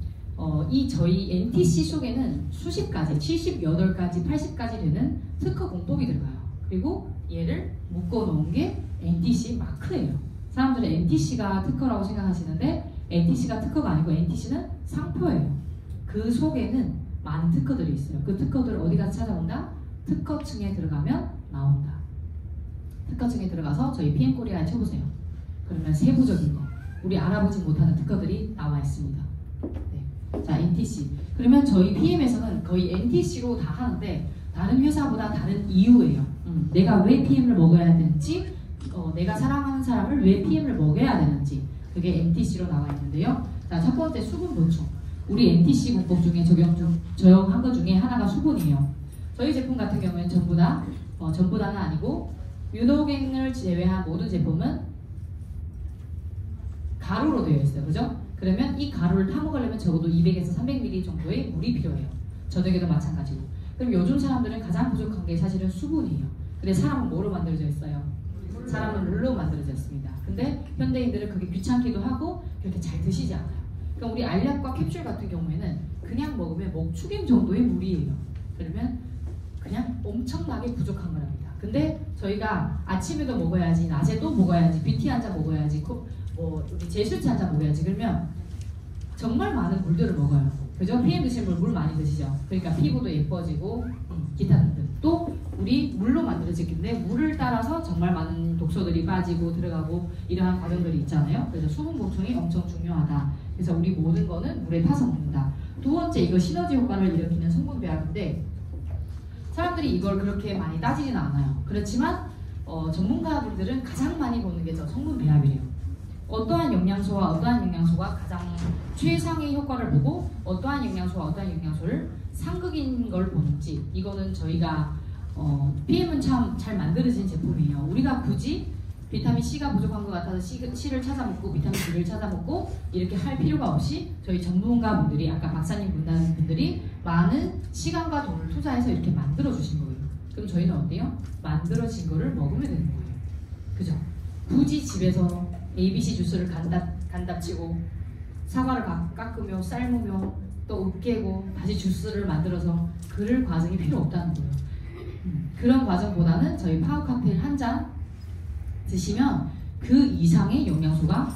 저희 NTC 속에는 수십 가지, 78가지, 80가지 되는 특허 공법이 들어가요. 그리고 얘를 묶어 놓은 게 NTC 마크예요. 사람들은 NTC가 특허라고 생각하시는데 NTC가 특허가 아니고 NTC는 상표예요. 그 속에는 많은 특허들이 있어요. 그 특허들을 어디 가서 찾아온다? 특허층에 들어가면 나온다. 특허층에 들어가서 저희 PM코리아에 쳐보세요. 그러면 세부적인 거, 우리 알아보지 못하는 특허들이 나와 있습니다. 네. 자, NTC. 그러면 저희 PM에서는 거의 NTC로 다 하는데 다른 회사보다 다른 이유예요. 내가 왜 PM을 먹어야 되는지, 내가 사랑하는 사람을 왜 PM을 먹여야 되는지, 그게 NTC로 나와 있는데요. 자, 첫 번째 수분 보충. 우리 NTC 문법 중에 적용한 것 중에 하나가 수분이에요. 저희 제품 같은 경우에는 전부 다는 아니고 유노겐을 제외한 모든 제품은 가루로 되어 있어요. 그죠? 그러면 이 가루를 타먹으려면 적어도 200에서 300ml 정도의 물이 필요해요. 저녁에도 마찬가지고. 그럼 요즘 사람들은 가장 부족한 게 사실은 수분이에요. 근데 사람은 뭐로 만들어져 있어요? 사람은 물로 만들어져 있습니다. 근데 현대인들은 그게 귀찮기도 하고 그렇게 잘 드시지 않아요. 그럼 우리 알약과 캡슐 같은 경우에는 그냥 먹으면 목축임 정도의 물이에요. 그러면 그냥 엄청나게 부족한 거랍니다. 근데 저희가 아침에도 먹어야지, 낮에도 먹어야지, 뷰티 한 잔 먹어야지, 우리 제슈트 한 잔 먹어야지. 그러면 정말 많은 물들을 먹어요. 그죠? PM 드시는 물 많이 드시죠? 그러니까 피부도 예뻐지고 기타 등등. 또 우리 물로 만들어지기 때문에 물을 따라서 정말 많은 독소들이 빠지고 들어가고 이러한 과정들이 있잖아요. 그래서 수분 보충이 엄청 중요하다. 그래서 우리 모든 거는 물에 타서 먹는다. 두 번째, 이거 시너지 효과를 일으키는 성분 배합인데 사람들이 이걸 그렇게 많이 따지지는 않아요. 그렇지만 전문가분들은 가장 많이 보는 게 저 성분 배합이에요. 어떠한 영양소와 어떠한 영양소가 가장 최상의 효과를 보고 어떠한 영양소와 어떠한 영양소를 상극인 걸 보는지, 이거는 저희가 PM은 참 잘 만들어진 제품이에요. 우리가 굳이 비타민 C가 부족한 것 같아서 C를 찾아 먹고 비타민 D를 찾아 먹고 이렇게 할 필요가 없이 저희 전문가분들이, 아까 박사님 분들이 많은 시간과 돈을 투자해서 이렇게 만들어 주신 거예요. 그럼 저희는 어때요? 만들어진 거를 먹으면 되는 거예요. 그죠? 굳이 집에서 ABC 주스를 간답치고 사과를 깎으며 삶으며 또 으깨고 다시 주스를 만들어서 그럴 과정이 필요 없다는 거예요. 그런 과정보다는 저희 파워 칵테일 한 잔 드시면 그 이상의 영양소가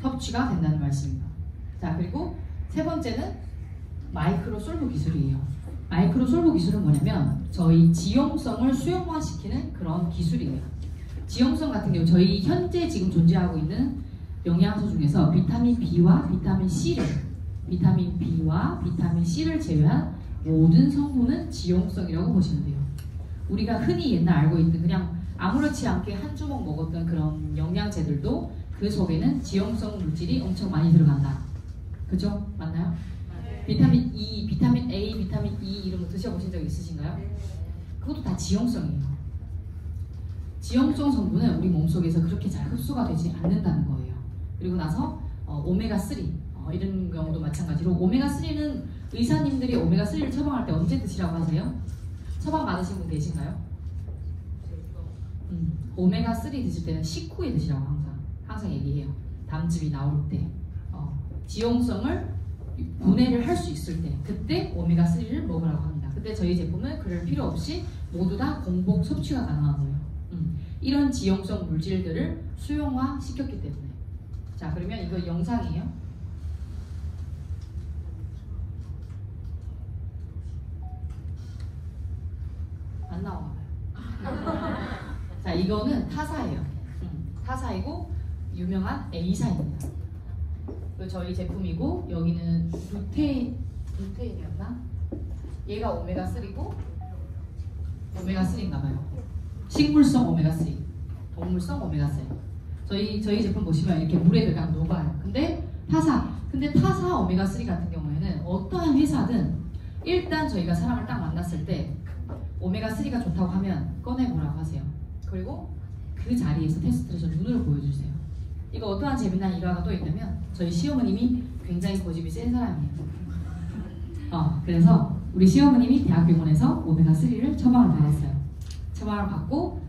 섭취가 된다는 말씀입니다. 자, 그리고 세 번째는 마이크로 솔브 기술이에요. 마이크로 솔브 기술은 뭐냐면 저희 지용성을 수용화시키는 그런 기술이에요. 지용성 같은 경우 저희 현재 지금 존재하고 있는 영양소 중에서 비타민 B와 비타민 C를 제외한 모든 성분은 지용성이라고 보시면 돼요. 우리가 흔히 옛날 알고 있는 그냥 아무렇지 않게 한 주먹 먹었던 그런 영양제들도 그 속에는 지용성 물질이 엄청 많이 들어간다. 그죠? 맞나요? 비타민 E, 비타민 A, 비타민 E 이런 거 드셔보신 적 있으신가요? 그것도 다 지용성이에요. 지용성 성분은 우리 몸속에서 그렇게 잘 흡수가 되지 않는다는 거예요. 그리고 나서 오메가3 이런 경우도 마찬가지로 오메가3는 의사님들이 오메가3를 처방할 때 언제 드시라고 하세요? 처방 받으신 분 계신가요? 오메가3 드실 때는 식후에 드시라고 항상 얘기해요. 담즙이 나올 때 지용성을 분해를 할 수 있을 때 그때 오메가3를 먹으라고 합니다. 근데 저희 제품은 그럴 필요 없이 모두 다 공복 섭취가 가능한 거예요. 이런 지용성 물질들을 수용화 시켰기 때문에. 자, 그러면 이거 영상이에요. 안 나오나 봐요. 자, 이거는 타사예요. 타사이고 유명한 A사입니다. 저희 제품이고 여기는 루테인이었나? 얘가 오메가3고 오메가3인가 봐요. 식물성 오메가3, 동물성 오메가3. 저희 제품 보시면 이렇게 물에 그냥 녹아요. 근데 타사 오메가3 같은 경우에는 어떠한 회사든 일단 저희가 사람을 딱 만났을 때 오메가3가 좋다고 하면 꺼내보라고 하세요. 그리고 그 자리에서 테스트를 저 눈으로 보여주세요. 이거 어떠한 재미난 일화가 또 있냐면 저희 시어머님이 굉장히 고집이 센 사람이에요. 그래서 우리 시어머님이 대학병원에서 오메가3를 처방을 받았어요. 처방을 받고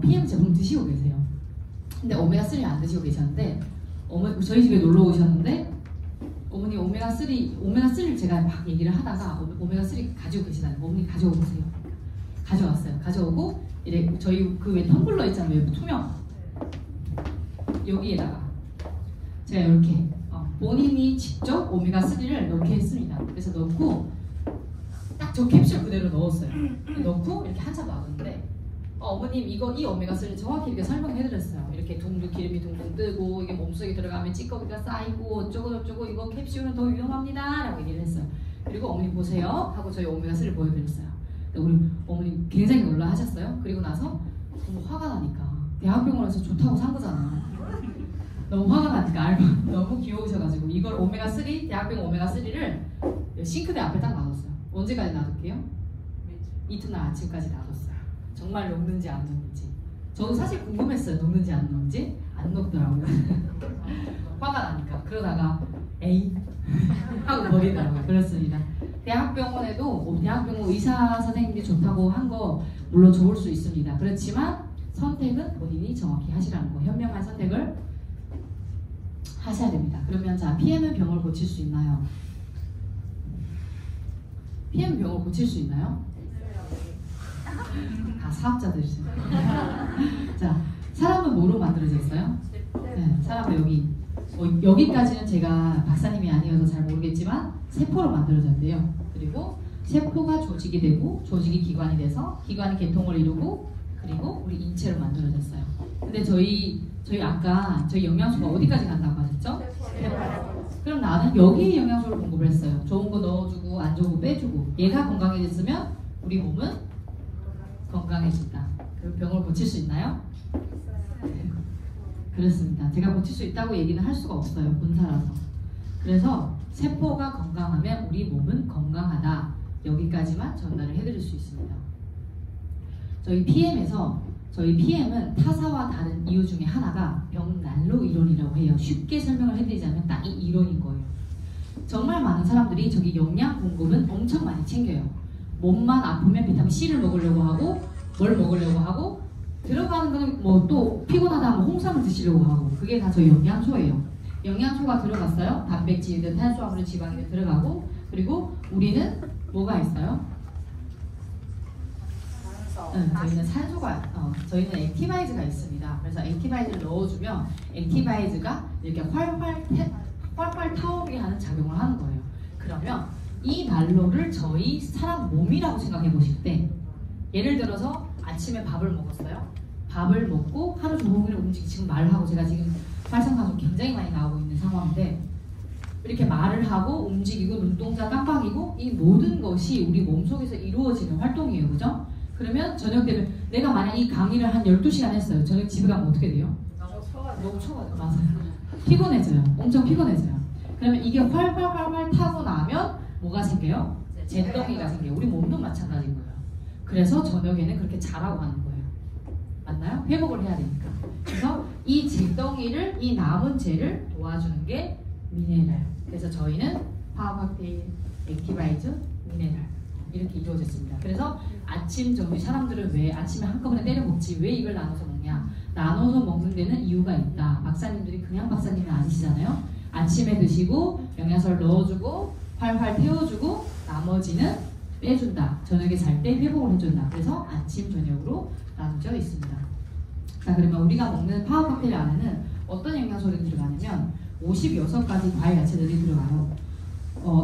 PM 제품 드시고 계세요. 근데 오메가3 안 드시고 계셨는데 저희 집에 놀러 오셨는데 어머니 오메가3를 제가 막 얘기를 하다가 오메가3 가지고 계시다는 거. 어머니 가져오 보세요. 가져왔어요. 가져오고 이래 저희 그 왜 텀블러 있잖아요. 투명 여기에다가 제가 이렇게 본인이 직접 오메가3를 넣게 했습니다. 그래서 넣고 딱 저 캡슐 그대로 넣었어요. 넣고 이렇게 한참 놔뒀는데 어머님 이 오메가3를 정확히 이렇게 설명해드렸어요. 이렇게 기름이 둥둥 뜨고 이게 몸속에 들어가면 찌꺼기가 쌓이고 어쩌고 이거 캡슐은 더 위험합니다 라고 얘기를 했어요. 그리고 어머님 보세요 하고 저희 오메가3를 보여드렸어요. 우리 어머님 굉장히 놀라하셨어요. 그리고 나서 너무 화가 나니까 대학병원에서 좋다고 산 거잖아. 너무 화가 나니까 알고 너무 귀여우셔가지고 이걸 오메가3 대학병원 오메가3를 싱크대 앞에 딱 놔뒀어요. 언제까지 놔둘게요? 이튿날 아침까지 놔뒀어요. 정말 녹는지 안 녹는지. 저도 사실 궁금했어요. 녹는지 안 녹는지. 안 녹더라고요. 화가 나니까. 그러다가 에이 하고 버리더라고요. 그렇습니다. 대학병원에도 대학병원 의사 선생님들이 좋다고 한 거 물론 좋을 수 있습니다. 그렇지만 선택은 본인이 정확히 하시라는 거. 현명한 선택을 하셔야 됩니다. 그러면 자, PM은 병을 고칠 수 있나요? PM 병을 고칠 수 있나요? 다 사업자들이죠. 자, 사람은 뭐로 만들어져 있어요? 네, 사람은 여기까지는 제가 박사님이 아니어서 잘 모르겠지만 세포로 만들어졌대요. 그리고 세포가 조직이 되고 조직이 기관이 돼서 기관이 계통을 이루고 그리고 우리 인체로 만들어졌어요. 근데 저희 아까 저희 영양소가 어디까지 간다고 하셨죠? 그럼 나는 여기에 영양소를 공급을 했어요. 좋은 거 넣어주고 안 좋은 거 빼주고 얘가 건강해졌으면 우리 몸은 건강해진다. 그리고 병을 고칠 수 있나요? 네. 그렇습니다. 제가 고칠 수 있다고 얘기는 할 수가 없어요. 본사라서. 그래서 세포가 건강하면 우리 몸은 건강하다. 여기까지만 전달을 해드릴 수 있습니다. 저희 PM은 타사와 다른 이유 중에 하나가 병난로 이론이라고 해요. 쉽게 설명을 해드리자면 딱 이 이론인 거예요. 정말 많은 사람들이 저기 영양 공급은 엄청 많이 챙겨요. 몸만 아프면 비타민 C를 먹으려고 하고 뭘 먹으려고 하고 들어가는 거는 뭐 또 피곤하다 하면 홍삼을 드시려고 하고 그게 다 저희 영양소예요. 영양소가 들어갔어요. 단백질이든 탄수화물이든 지방이든 들어가고 그리고 우리는 뭐가 있어요? 저희는 저희는 액티바이즈가 있습니다. 그래서 액티바이즈를 넣어주면 액티바이즈가 이렇게 활활 타오르게 하는 작용을 하는 거예요. 그러면 이 난로를 저희 사람 몸이라고 생각해 보실 때 예를 들어서 아침에 밥을 먹었어요. 밥을 먹고 하루 종일 지금 말을 하고 제가 지금 활성산소 굉장히 많이 나오고 있는 상황인데 이렇게 말을 하고 움직이고 눈동자 깜빡이고 이 모든 것이 우리 몸속에서 이루어지는 활동이에요. 그죠? 그러면 저녁 되면 내가 만약 이 강의를 한 12시간 했어요. 저녁 집에 가면 어떻게 돼요? 너무 쳐가지고 맞아요. 피곤해져요. 엄청 피곤해져요. 그러면 이게 활활 타고 나면 뭐가 생겨요? 잿덩이가 생겨요. 우리 몸도 마찬가지인 거예요. 그래서 저녁에는 그렇게 자라고 하는 거예요. 맞나요? 회복을 해야 되니까. 그래서 이 잿덩이를 이 남은 재를 도와주는 게 미네랄. 그래서 저희는 파워칵테일, 액티바이즈, 미네랄 이렇게 이루어졌습니다. 그래서 아침 저희 사람들은 왜 아침에 한꺼번에 때려 먹지 왜 이걸 나눠서 먹냐? 나눠서 먹는 데는 이유가 있다. 박사님들이 그냥 박사님이 아니시잖아요. 아침에 드시고 영양소를 넣어주고 활활 태워주고 나머지는 빼준다. 저녁에 잘 때 회복을 해준다. 그래서 아침 저녁으로 나눠져 있습니다. 자, 그러면 우리가 먹는 파워칵테일 안에는 어떤 영양소들이 들어가냐면 56가지 과일 야채들이 들어가요.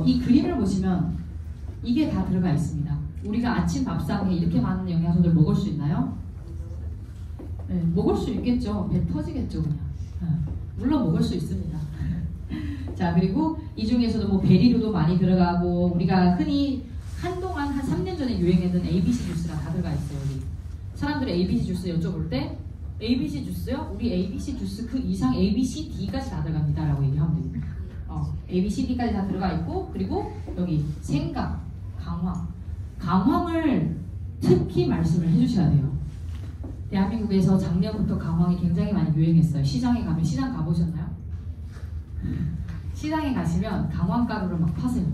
이 그림을 보시면 이게 다 들어가 있습니다. 우리가 아침 밥상에 이렇게 많은 영양소들 먹을 수 있나요? 네, 먹을 수 있겠죠. 배 터지겠죠, 그냥. 물론 먹을 수 있습니다. 자, 그리고 이 중에서도 뭐 베리류도 많이 들어가고 우리가 흔히 한동안 한 3년 전에 유행했던 ABC 주스가 다 들어가 있어요. 우리 사람들이 ABC 주스 여쭤볼 때 ABC 주스요? 우리 ABC 주스 그 이상 ABCD까지 다 들어갑니다 라고 얘기하면 됩니다. ABCD까지 다 들어가 있고 그리고 여기 생강, 강황을 특히 말씀을 해주셔야 돼요. 대한민국에서 작년부터 강황이 굉장히 많이 유행했어요. 시장에 가면 시장 가보셨나요? 시장에 가시면 강황가루를 막 파세요.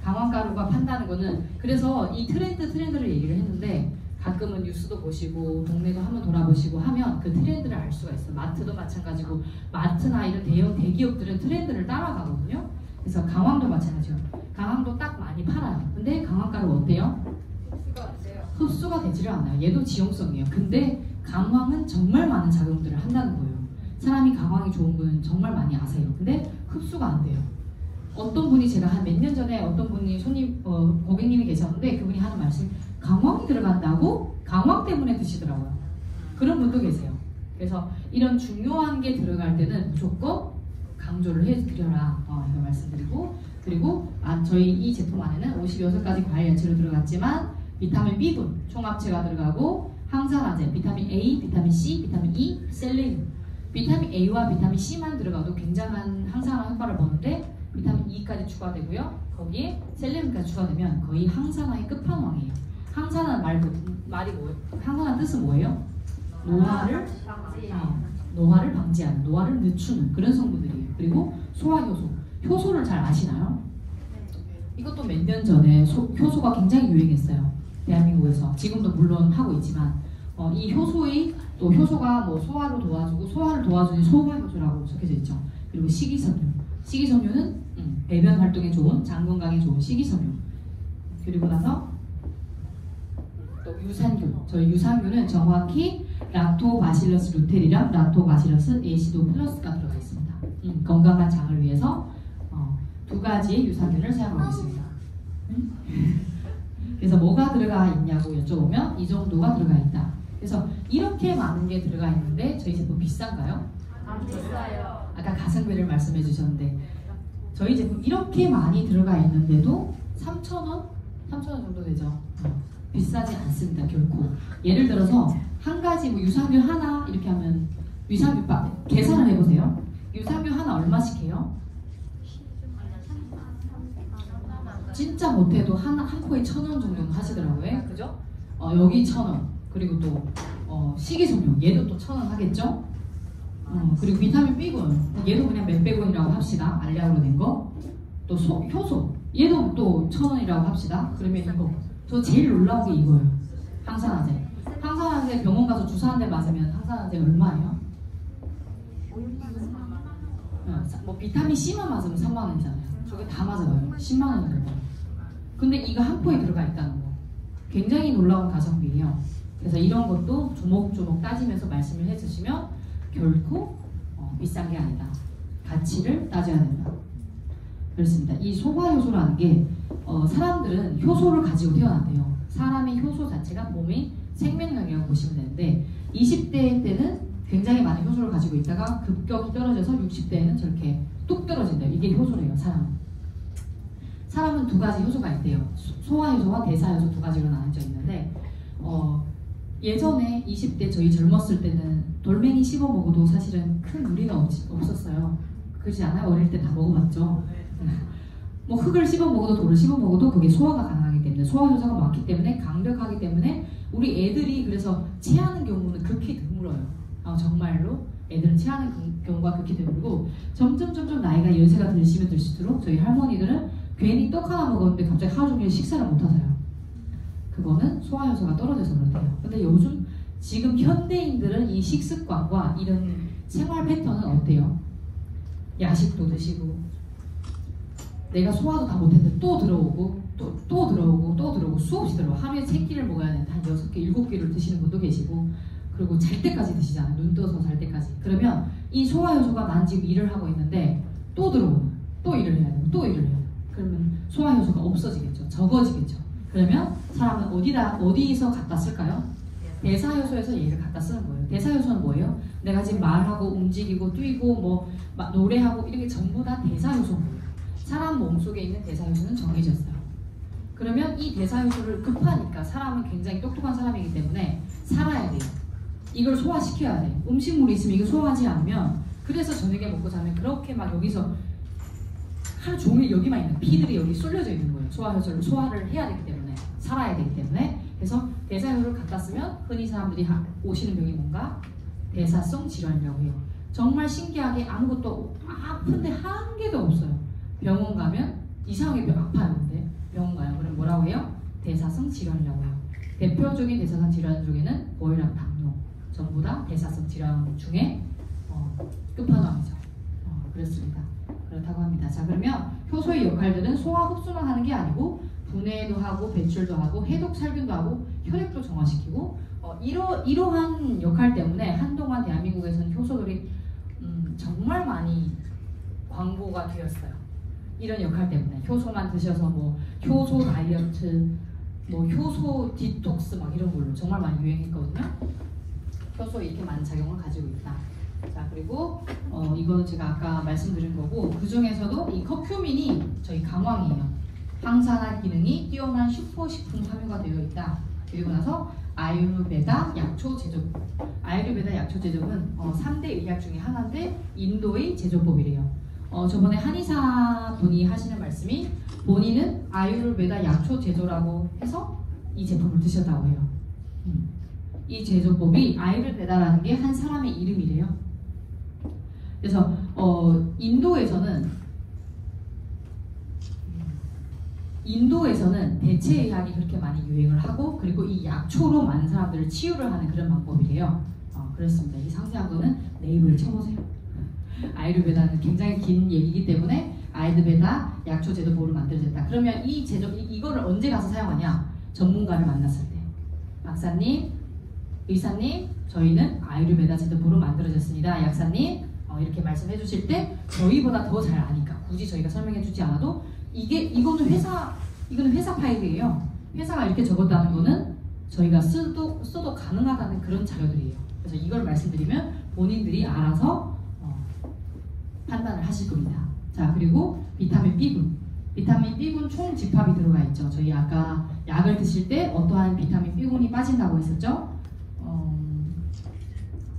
강황가루가 판다는 거는 그래서 이 트렌드를 얘기를 했는데 가끔은 뉴스도 보시고 동네도 한번 돌아보시고 하면 그 트렌드를 알 수가 있어요. 마트도 마찬가지고 마트나 이런 대기업들은 트렌드를 따라가거든요. 그래서 강황도 마찬가지죠. 강황도 딱 많이 팔아요. 근데 강황가루 어때요? 흡수가 되지를 않아요. 얘도 지용성이에요. 근데 강황은 정말 많은 작용들을 한다는 거예요. 사람이 강황이 좋은 분은 정말 많이 아세요. 근데 흡수가 안 돼요. 어떤 분이 제가 한 몇 년 전에 어떤 분이 고객님이 계셨는데 그분이 하는 말씀, 강황이 들어간다고? 강황 때문에 드시더라고요. 그런 분도 계세요. 그래서 이런 중요한 게 들어갈 때는 무조건 강조를 해드려라, 이거 말씀드리고, 그리고 저희 이 제품 안에는 56가지 과일 야채로 들어갔지만 비타민 B군, 총합체가 들어가고 항산화제, 비타민 A, 비타민 C, 비타민 E, 셀린, 비타민 A와 비타민 C만 들어가도 굉장한 항산화 효과를 보는데 비타민 E까지 추가되고요. 거기에 셀렌까지 추가되면 거의 항산화의 끝판왕이에요. 항산화 말이 뭐예요? 항산화 뜻은 뭐예요? 노화를 방지하는, 노화를 늦추는 그런 성분들이에요. 그리고 소화효소, 효소를 잘 아시나요? 이것도 몇 년 전에 효소가 굉장히 유행했어요. 대한민국에서. 지금도 물론 하고 있지만 이 효소의 또 효소가 뭐 소화를 도와주는 소화효소라고 적혀져 있죠. 그리고 식이섬유는 배변 활동에 좋은, 장 건강에 좋은 식이섬유. 그리고 나서 또 유산균. 저희 유산균은 정확히 락토바실러스 루테리랑 락토바실러스 에시도플러스가 들어가 있습니다. 건강한 장을 위해서 2가지의 유산균을 사용하고 있습니다. 그래서 뭐가 들어가 있냐고 여쭤보면 이 정도가 들어가 있다. 그래서 이렇게 많은 게 들어가 있는데 저희 제품 비싼가요? 안 비싸요. 아까 가성비를 말씀해 주셨는데 저희 제품 이렇게 많이 들어가 있는데도 3,000원? 3,000원 정도 되죠. 비싸지 않습니다. 결코. 예를 들어서 한 가지 뭐 유산균 하나 이렇게 하면 유산균 계산을 해보세요. 유산균 하나 얼마씩 해요? 진짜 못해도 한 포에 1,000원 정도는 하시더라고요. 그죠? 여기 1,000원. 그리고 또 식이섬유 얘도 또 1,000원 하겠죠? 그리고 비타민 B군 얘도 그냥 몇백 원이라고 합시다. 알약으로 된 거. 또 효소 얘도 또 1,000원이라고 합시다. 그러면 이거 저 제일 놀라운 게 이거예요. 항산화제 병원 가서 주사 한 대 맞으면 항산화제 얼마예요? 뭐 비타민 C만 맞으면 3만 원이잖아요. 저게 다 맞아봐요. 10만 원이 들어가요. 근데 이거 한 포에 들어가 있다는 거 굉장히 놀라운 가성비예요. 그래서 이런 것도 조목조목 따지면서 말씀을 해주시면 결코 비싼 게 아니다. 가치를 따져야 된다. 그렇습니다. 이 소화효소라는 게 사람들은 효소를 가지고 태어난대요. 사람의 효소 자체가 몸의 생명력이라고 보시면 되는데 20대 때는 굉장히 많은 효소를 가지고 있다가 급격히 떨어져서 60대에는 저렇게 뚝 떨어진대요. 이게 효소래요. 사람은 2가지 효소가 있대요. 소화효소와 대사효소 2가지로 나눠져 있는데 예전에 20대 저희 젊었을 때는 돌멩이 씹어 먹어도 사실은 큰 무리는 없었어요. 그렇지 않아요? 어릴 때 다 먹어봤죠. 뭐 흙을 씹어 먹어도 돌을 씹어 먹어도 그게 소화가 가능하기 때문에 소화효소가 많기 때문에 강력하기 때문에 우리 애들이 그래서 체하는 경우는 극히 드물어요. 정말로 애들은 체하는 경우가 극히 드물고 점점 나이가 연세가 들시면 들수록 저희 할머니들은 괜히 떡 하나 먹었는데 갑자기 하루 종일 식사를 못 하세요. 그거는 소화효소가 떨어져서 그렇대요. 근데 요즘 지금 현대인들은 이 식습관과 이런 생활 패턴은 어때요? 야식도 드시고 내가 소화도 다 못했는데 또 들어오고 또 들어오고 수없이 들어오고 하루에 3끼를 먹어야 되는데 한 6개, 7끼를 드시는 분도 계시고 그리고 잘 때까지 드시잖아요. 눈 떠서 잘 때까지. 그러면 이 소화효소가 난 지금 일을 하고 있는데 또 들어오는 또 일을 해야 되고 또 일을 해야 되고 그러면 소화효소가 없어지겠죠. 적어지겠죠. 그러면 사람은 어디서 갖다 쓸까요? 대사효소에서 얘를 갖다 쓰는 거예요. 대사효소는 뭐예요? 내가 지금 말하고 움직이고 뛰고 뭐 노래하고 이런 게 전부 다 대사효소예요. 사람 몸속에 있는 대사효소는 정해졌어요. 그러면 이 대사효소를 급하니까 사람은 굉장히 똑똑한 사람이기 때문에 살아야 돼요. 이걸 소화시켜야 돼. 음식물이 있으면 이거 소화하지 않으면 그래서 저녁에 먹고 자면 그렇게 막 여기서 하루 종일 여기만 있는 피들이 여기 쏠려져 있는 거예요. 소화효소를 소화를 해야 되기 때문에 살아야 되기 때문에 그래서 대사효소를 갖다 쓰면 흔히 사람들이 오시는 병이 뭔가 대사성 질환이라고 해요. 정말 신기하게 아무것도 아픈데 한 개도 없어요. 병원 가면 이상하게 아파요. 근데 병원 가요. 그럼 뭐라고 해요? 대사성 질환이라고 해요. 대표적인 대사성 질환 중에는 고혈압, 당뇨 전부 다 대사성 질환 중에 끝판왕이죠. 그렇습니다. 그렇다고 합니다. 자, 그러면 효소의 역할들은 소화 흡수만 하는 게 아니고 분해도 하고 배출도 하고 해독 살균도 하고 혈액도 정화시키고 이러한 역할 때문에 한동안 대한민국에서는 효소들이 정말 많이 광고가 되었어요. 이런 역할 때문에 효소만 드셔서 뭐 효소 다이어트, 뭐 효소 디톡스 막 이런 걸로 정말 많이 유행했거든요. 효소 이렇게 많은 작용을 가지고 있다. 자, 그리고 이거는 제가 아까 말씀드린 거고, 그 중에서도 이 커큐민이 저희 강황이에요. 항산화 기능이 뛰어난 슈퍼식품 함유가 되어 있다. 그리고 나서 아유르베다 약초 제조법. 아유르베다 약초 제조법은 3대 의학 중에 하나인데 인도의 제조법이래요. 저번에 한의사 분이 하시는 말씀이 본인은 아유르베다 약초 제조라고 해서 이 제품을 드셨다고 해요. 이 제조법이 아유르베다라는 게 한 사람의 이름이래요. 그래서 인도에서는 대체의학이 그렇게 많이 유행을 하고, 그리고 이 약초로 많은 사람들을 치유를 하는 그런 방법이래요. 그렇습니다. 이 상세한 거는 네이버에 쳐보세요. 아유르베다는 굉장히 긴 얘기이기 때문에 아유르베다 약초 제조법을 만들어졌다. 그러면 이거를 언제 가서 사용하냐? 전문가를 만났을 때. 박사님, 의사님, 저희는 아유르베다 제조법으로 만들어졌습니다. 약사님, 이렇게 말씀해 주실 때 저희보다 더 잘 아니까 굳이 저희가 설명해 주지 않아도 이거는 회사 파일이에요. 회사가 이렇게 적었다는 거는 저희가 써도 가능하다는 그런 자료들이에요. 그래서 이걸 말씀드리면 본인들이 알아서 판단을 하실 겁니다. 자, 그리고 비타민 B군. 비타민 B군 총 집합이 들어가 있죠. 저희 아까 약을 드실 때 어떠한 비타민 B군이 빠진다고 했었죠?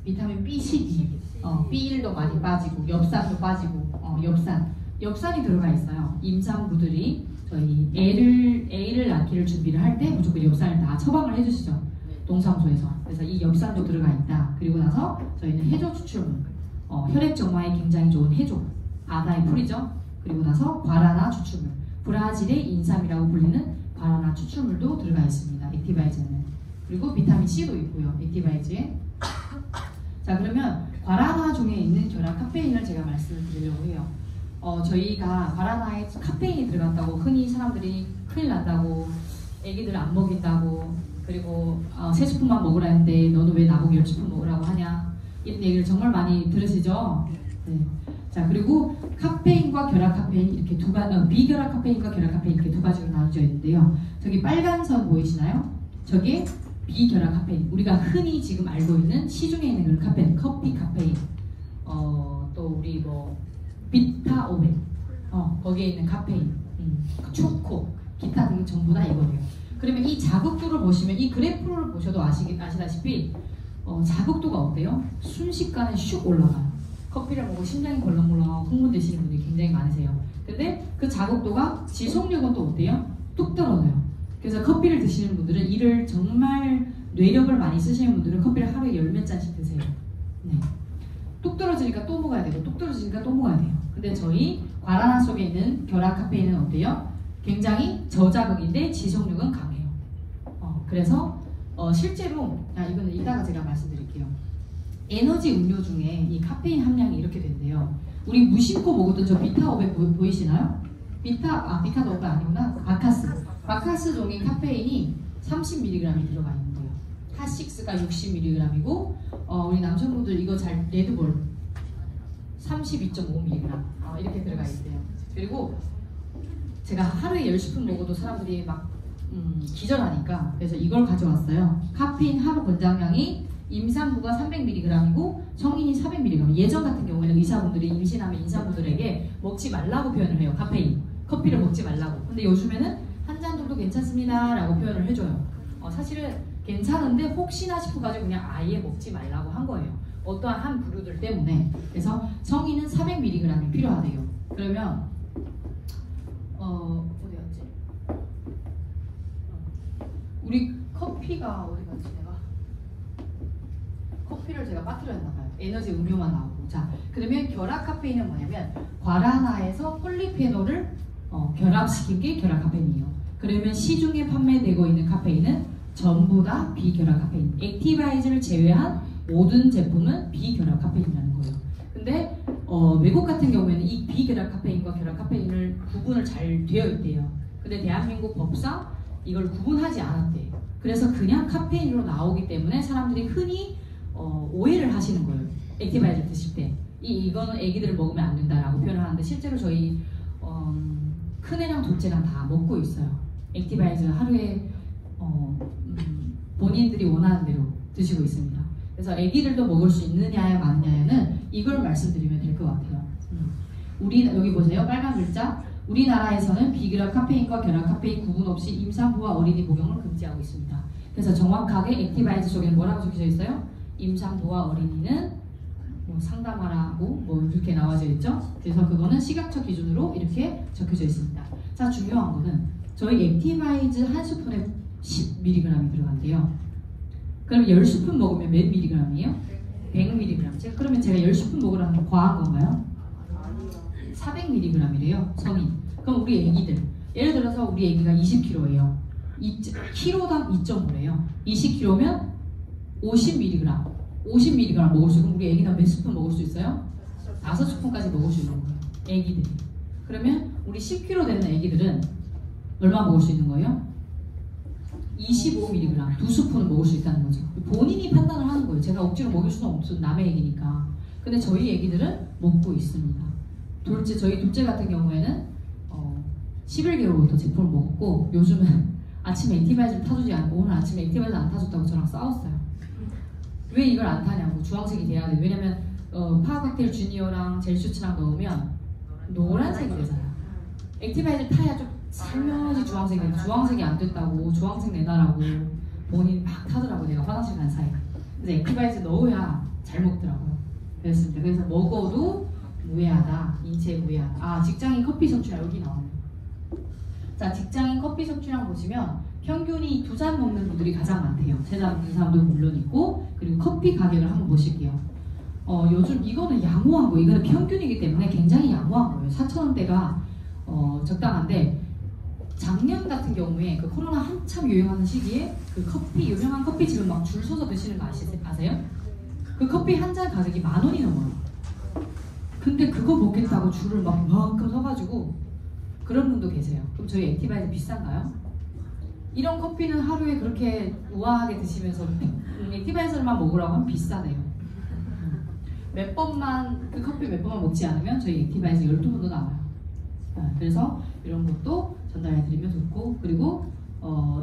비타민 B12, B1도 많이 빠지고 엽산도 빠지고 엽산이 들어가 있어요. 임산부들이 저희 애를 낳기를 준비를 할 때 무조건 엽산을 다 처방을 해주시죠. 동사무소에서. 그래서 이 엽산도 들어가 있다. 그리고 나서 저희는 해조 추출물, 혈액 정화에 굉장히 좋은 해조, 바다의 풀이죠. 그리고 나서 과라나 추출물, 브라질의 인삼이라고 불리는 과라나 추출물도 들어가 있습니다. 액티바이즈는. 그리고 비타민 C도 있고요. 액티바이즈에. 자, 그러면 과라나 중에 있는 결합 카페인을 제가 말씀을 드리려고 해요. 저희가 과라나에 카페인이 들어간다고 흔히 사람들이 큰일 난다고, 애기들 안 먹인다고, 그리고 3스푼만 먹으라 했는데 너는 왜 나보고 10스푼 먹으라고 하냐, 이런 얘기를 정말 많이 들으시죠? 네. 자, 그리고 카페인과 결합 카페인 이렇게 두 가지, 비결합 카페인과 결합 카페인 이렇게 두 가지로 나눠져 있는데요. 저기 빨간 선 보이시나요? 저게 비결합 카페인, 우리가 흔히 지금 알고 있는 시중에 있는 그런 카페인, 커피 카페인, 또 우리 뭐 비타500, 거기에 있는 카페인, 초코, 기타 등등 전부 다 이거예요. 그러면 이 자극도를 보시면, 이 그래프를 보셔도 아시다시피 자극도가 어때요? 순식간에 슉 올라가요. 커피를 먹고 심장이 벌렁벌렁 흥분되시는 분들이 굉장히 많으세요. 근데 그 자극도가 지속력은 또 어때요? 뚝 떨어져요. 그래서 커피를 드시는 분들은, 이를 정말 뇌력을 많이 쓰시는 분들은 커피를 하루에 10몇 잔씩 드세요. 네. 뚝 떨어지니까 또 먹어야 되고, 뚝 떨어지니까 또 먹어야 돼요. 근데 저희 과라나 속에 있는 결합 카페인은 어때요? 굉장히 저자극인데 지속력은 강해요. 그래서 실제로, 이거는 이따가 제가 말씀드릴게요. 에너지 음료 중에 이 카페인 함량이 이렇게 된대요. 우리 무심코 먹었던 저 비타500 보이시나요? 비타500 아니구나. 바카스 종의 카페인이 30mg이 들어가 있는 거예요. 핫식스가 60mg이고, 우리 남성분들 이거 잘, 레드볼 32.5mg 이렇게 들어가 있대요. 그리고 제가 하루에 10스푼 먹어도 사람들이 막 기절하니까, 그래서 이걸 가져왔어요. 카페인 하루 권장량이 임산부가 300mg이고 성인이 400mg. 예전 같은 경우에는 의사분들이 임신하면 임산부들에게 먹지 말라고 표현을 해요. 커피를 먹지 말라고. 근데 요즘에는 한 잔 정도 괜찮습니다 라고 표현을 해줘요. 사실은 괜찮은데 혹시나 싶어가지고 그냥 아예 먹지 말라고 한 거예요. 어떠한 한 부류들 때문에. 그래서 성인은 400mg이 필요하대요. 그러면 어디였지? 우리 커피가 어디 갔지? 커피를 제가 빠뜨렸나봐요. 에너지 음료만 나오고. 자, 그러면 결합 카페인은 뭐냐면 과라나에서 폴리페놀을 결합시킨 게 결합 카페인이에요. 그러면 시중에 판매되고 있는 카페인은 전부 다 비결합 카페인. 액티바이즈를 제외한 모든 제품은 비결합 카페인이라는 거예요. 근데 외국 같은 경우에는 이 비결합 카페인과 결합 카페인을 구분을 잘 되어 있대요. 근데 대한민국 법상 이걸 구분하지 않았대요. 그래서 그냥 카페인으로 나오기 때문에 사람들이 흔히 오해를 하시는 거예요. 액티바이즈 드실 때. 이거는 애기들을 먹으면 안 된다라고 표현을 하는데 실제로 저희 큰애랑 둘째랑 다 먹고 있어요. 액티바이즈 하루에 본인들이 원하는 대로 드시고 있습니다. 그래서 애기들도 먹을 수 있느냐에 맞냐에는 이걸 말씀드리면 될 것 같아요. 여기 보세요. 빨간 글자. 우리나라에서는 비결합 카페인과 결합 카페인 구분 없이 임산부와 어린이 복용을 금지하고 있습니다. 그래서 정확하게 액티바이즈 속에는 뭐라고 적혀져 있어요? 임산부와 어린이는 뭐 상담하라고 뭐 이렇게 나와져 있죠. 그래서 그거는 시각처 기준으로 이렇게 적혀져 있습니다. 자, 중요한 거는 저희 액티바이즈 한 스푼에 10mg이 들어간대요. 그럼 10스푼 먹으면 몇 mg이에요? 100mg. 그러면 제가 10스푼 먹으라는 건 과한 건가요? 400mg이래요, 성인. 그럼 우리 애기들, 예를 들어서 우리 애기가 20kg예요. kg당 2.5래요. 20kg면 50mg. 50mg 먹을 수 있고 우리 애기는 몇 스푼 먹을 수 있어요? 5스푼까지 먹을 수 있는 거예요. 애기들이. 그러면 우리 10kg 되는 애기들은 얼마 먹을 수 있는 거예요? 25mg, 2스푼을 먹을 수 있다는 거죠. 본인이 판단을 하는 거예요. 제가 억지로 먹일 수는 없어, 남의 애기니까. 근데 저희 애기들은 먹고 있습니다. 저희 둘째 같은 경우에는 11개월부터 제품을 먹었고 요즘은 아침에 액티바이즈를 타주지 않고 오늘 아침에 액티바이즈 안 타줬다고 저랑 싸웠어요. 왜 이걸 안 타냐고. 주황색이 돼야 돼. 왜냐면 파워칵테일 주니어랑 젤슈츠랑 넣으면 노란색이 되잖아요. 액티바이즈를 타야 좀 살며시 주황색이 되는데 주황색이 안 됐다고 주황색 내놔라고 본인 막 타더라고. 내가 화장실 간 사이에. 그래서 액티바이즈 넣어야 잘 먹더라고요. 그랬습니다. 그래서 먹어도 무해하다. 인체에 무해하다. 직장인 커피 섭취량 여기 나오네요. 자, 직장인 커피 섭취량 보시면 평균이 2잔 먹는 분들이 가장 많대요. 3잔 먹는 사람도 물론 있고. 그리고 커피 가격을 한번 보실게요. 요즘 이거는 양호한 거, 이거는 평균이기 때문에 굉장히 양호한 거예요. 4,000원대가 적당한데 작년 같은 경우에 그 코로나 한참 유행하는 시기에 그 커피, 유명한 커피집은 막 줄 서서 드시는 거 아세요? 그 커피 한 잔 가격이 10,000원이 넘어요. 근데 그거 먹겠다고 줄을 막 이만큼 서가지고 그런 분도 계세요. 그럼 저희 액티바이즈 비싼가요? 이런 커피는 하루에 그렇게 우아하게 드시면서 액티바이저만 먹으라고 하면 비싸네요. 그 커피 몇 번만 먹지 않으면 저희 액티바이저 12번도 나와요. 그래서 이런 것도 전달해드리면 좋고, 그리고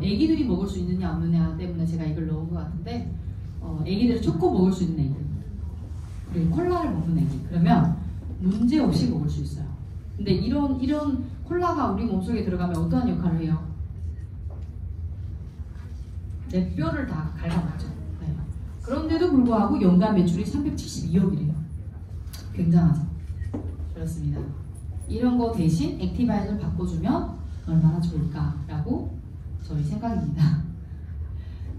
애기들이 먹을 수 있느냐 없느냐 때문에 제가 이걸 넣은 것 같은데 애기들이 초코 먹을 수 있는 애기, 그리고 콜라를 먹는 애기, 그러면 문제없이 먹을 수 있어요. 근데 이런 콜라가 우리 몸속에 들어가면 어떠한 역할을 해요? 내 뼈를 다 갉아먹죠. 네. 그런데도 불구하고 연간 매출이 372억이래요. 굉장하죠. 그렇습니다. 이런 거 대신 액티바이저를 바꿔주면 얼마나 좋을까라고 저희 생각입니다.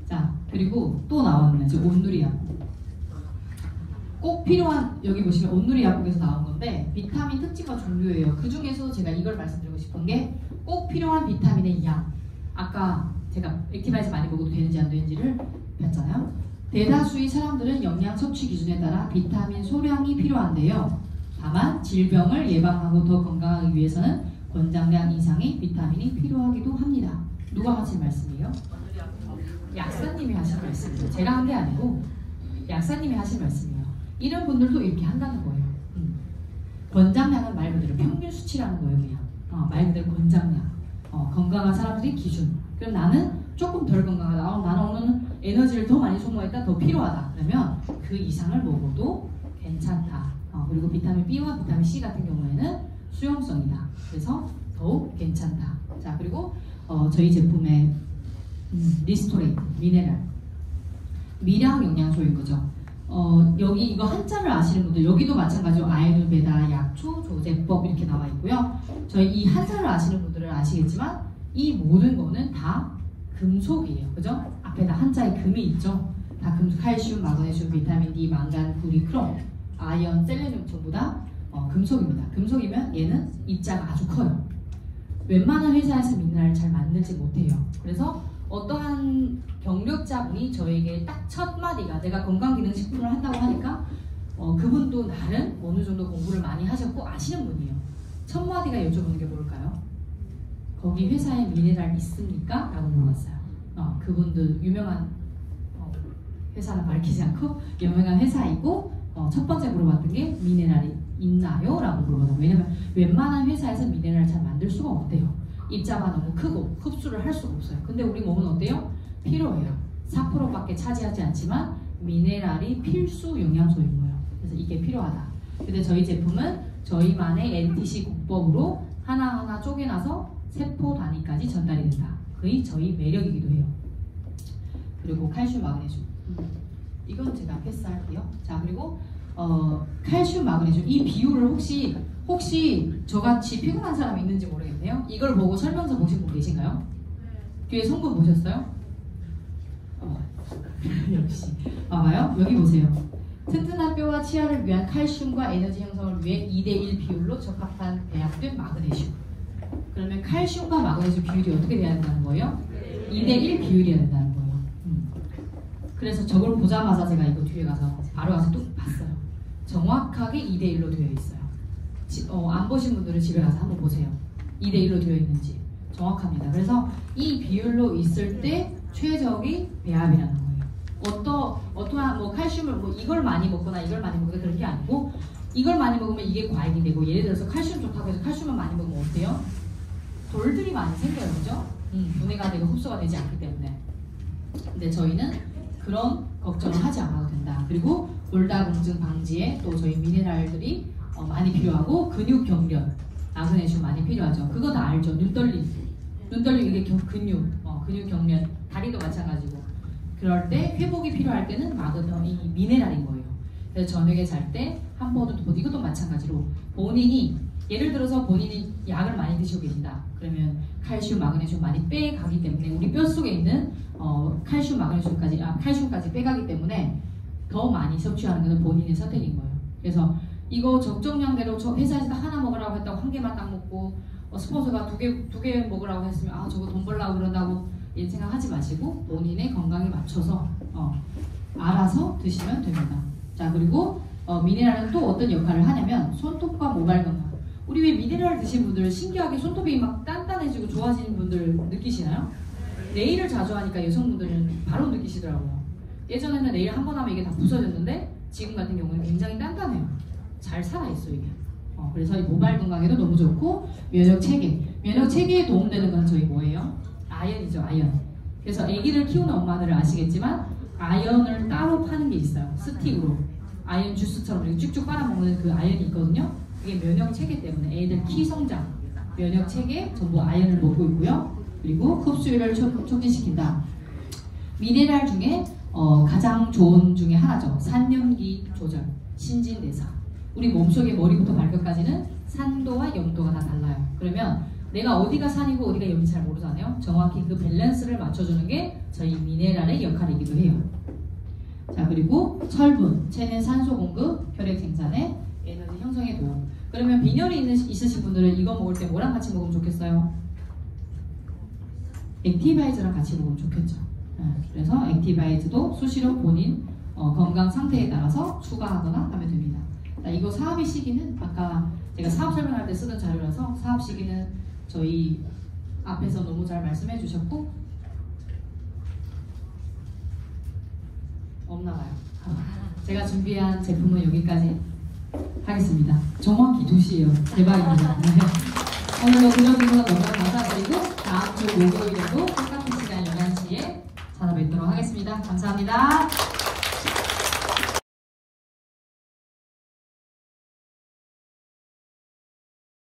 자, 그리고 또 나왔네요. 온누리 약국. 꼭 필요한, 여기 보시면 온누리 약국에서 나온 건데 비타민 특징과 종류예요. 그 중에서 제가 이걸 말씀드리고 싶은 게 꼭 필요한 비타민의 양. 아까 제가 액티바이저 많이 먹어도 되는지 안 되는지를 봤잖아요. 대다수의 사람들은 영양 섭취 기준에 따라 비타민 소량이 필요한데요. 다만 질병을 예방하고 더 건강하기 위해서는 권장량 이상의 비타민이 필요하기도 합니다. 누가 하신 말씀이에요? 약사님이 하신 말씀이에요. 제가 한 게 아니고 약사님이 하신 말씀이에요. 이런 분들도 이렇게 한다는 거예요. 권장량은 말 그대로 평균 수치라는 거예요. 그냥 말 그대로 권장량. 건강한 사람들의 기준. 그럼 나는 조금 덜 건강하다. 나는 오늘은 에너지를 더 많이 소모했다. 더 필요하다. 그러면 그 이상을 먹어도 괜찮다. 그리고 비타민 B와 비타민 C 같은 경우에는 수용성이다. 그래서 더욱 괜찮다. 자, 그리고 저희 제품의 리스토레이트, 미네랄, 미량 영양소인 거죠. 여기 이거 한자를 아시는 분들, 여기도 마찬가지로 아유르베다, 약초, 조제법 이렇게 나와 있고요. 저희 이 한자를 아시는 분들은 아시겠지만 이 모든 거는 다 금속이에요. 그죠? 앞에다 한자에 금이 있죠. 다 금속, 칼슘, 마그네슘, 비타민 D, 망간, 구리, 크롬, 아연, 셀레늄 전부 다 금속입니다. 금속이면 얘는 입자가 아주 커요. 웬만한 회사에서 미네랄을 잘 만들지 못해요. 그래서 어떠한 경력자분이 저에게 딱 첫 마디가 내가 건강기능식품을 한다고 하니까 그분도 나름 어느 정도 공부를 많이 하셨고 아시는 분이에요. 첫 마디가 여쭤보는 게 뭘까요? 거기 회사에 미네랄 있습니까? 라고 물어봤어요. 그분도 유명한 회사는 밝히지 않고 유명한 회사이고 첫 번째 물어봤던 게 미네랄이 있나요? 라고 물어봐요. 왜냐면 웬만한 회사에서 미네랄 잘 만들 수가 없대요. 입자가 너무 크고 흡수를 할 수가 없어요. 근데 우리 몸은 어때요? 필요해요. 4%밖에 차지하지 않지만 미네랄이 필수 영양소인 거예요. 그래서 이게 필요하다. 근데 저희 제품은 저희만의 NTC 공법으로 하나하나 쪼개놔서 세포 단위까지 전달이 된다. 그게 저희 매력이기도 해요. 그리고 칼슘, 마그네슘. 이건 제가 패스할게요. 자, 그리고 칼슘, 마그네슘 이 비율을 혹시 저같이 피곤한 사람이 있는지 모르겠네요. 이걸 보고 설명서 보신 분 계신가요? 뒤에 성분 보셨어요? 역시 봐봐요. 여기 보세요. 튼튼한 뼈와 치아를 위한 칼슘과 에너지 형성을 위해 2대1 비율로 적합한 배합된 마그네슘. 그러면 칼슘과 마그네슘 비율이 어떻게 돼야 된다는 거예요? 2대1 비율이어야 된다는 거예요. 그래서 저걸 보자마자 제가 이거 뒤에 가서 바로 가서 또 봤어요. 정확하게 2대1로 되어 있어요. 안 보신 분들은 집에 가서 한번 보세요. 2대1로 되어 있는지 정확합니다. 그래서 이 비율로 있을 때 최적의 배합이라는 거예요. 어떠한 뭐 칼슘을 뭐 이걸 많이 먹거나 이걸 많이 먹거나 그런 게 아니고 이걸 많이 먹으면 이게 과잉이 되고 예를 들어서 칼슘 좋다고 해서 칼슘을 많이 먹으면 어때요? 돌들이 많이 생겨요, 그죠? 분해가 되고 흡수가 되지 않기 때문에. 근데 저희는 그런 걱정을 하지 않아도 된다. 그리고 골다공증 방지에 또 저희 미네랄들이 많이 필요하고 근육 경련, 마그네슘 많이 필요하죠. 그거 다 알죠? 눈떨림 이게 근육 경련, 다리도 마찬가지고. 그럴 때 회복이 필요할 때는 이 미네랄인 거예요. 그래서 저녁에 잘 때 한 번은 이것도 마찬가지로 예를 들어서 본인이 약을 많이 드시고 계신다. 그러면 칼슘, 마그네슘 많이 빼가기 때문에 우리 뼈 속에 있는 칼슘, 칼슘까지 빼가기 때문에 더 많이 섭취하는 것은 본인의 선택인 거예요. 그래서 이거 적정량대로 회사에서 하나 먹으라고 했다고 한 개만 딱 먹고 스폰서가 두 개 먹으라고 했으면 저거 돈 벌라고 그런다고 이런 생각하지 마시고 본인의 건강에 맞춰서 알아서 드시면 됩니다. 자, 그리고 미네랄은 또 어떤 역할을 하냐면 손톱과 모발 건강. 우리 왜 미네랄 드신 분들 신기하게 손톱이 막 단단해지고 좋아지는 분들 느끼시나요? 네일을 자주 하니까 여성분들은 바로 느끼시더라고요. 예전에는 네일 한 번 하면 이게 다 부서졌는데 지금 같은 경우는 굉장히 단단해요. 잘 살아있어요 이게. 그래서 이 모발 건강에도 너무 좋고 면역 체계에 도움되는 건 저희 뭐예요? 아연이죠, 아연. 그래서 아기를 키우는 엄마들은 아시겠지만 아연을 따로 파는 게 있어요. 스틱으로 아연 주스처럼 이렇게 쭉쭉 빨아먹는 그 아연이 있거든요. 그게 면역 체계 때문에 애들 키 성장, 면역 체계 전부 아연을 먹고 있고요. 그리고 흡수율을 촉진시킨다. 미네랄 중에 가장 좋은 중에 하나죠. 산염기 조절, 신진대사. 우리 몸속의 머리부터 발끝까지는 산도와 염도가 다 달라요. 그러면 내가 어디가 산이고 어디가 염인지 잘 모르잖아요. 정확히 그 밸런스를 맞춰주는 게 저희 미네랄의 역할이기도 해요. 자, 그리고 철분, 체내 산소 공급, 혈액 생산에 에너지 형성에 도움. 그러면 빈혈이 있으신 분들은 이거 먹을 때 뭐랑 같이 먹으면 좋겠어요? 액티바이즈랑 같이 먹으면 좋겠죠. 그래서 액티바이즈도 수시로 본인 건강 상태에 따라서 추가하거나 하면 됩니다. 자, 이거 사업의 시기는 아까 제가 사업 설명할 때 쓰던 자료라서 사업 시기는 저희 앞에서 너무 잘 말씀해 주셨고 없나 봐요. 제가 준비한 제품은 여기까지 하겠습니다. 정확히 2시예요. 대박입니다. 오늘도 들어주셔서 너무 감사드리고 다음 주 목요일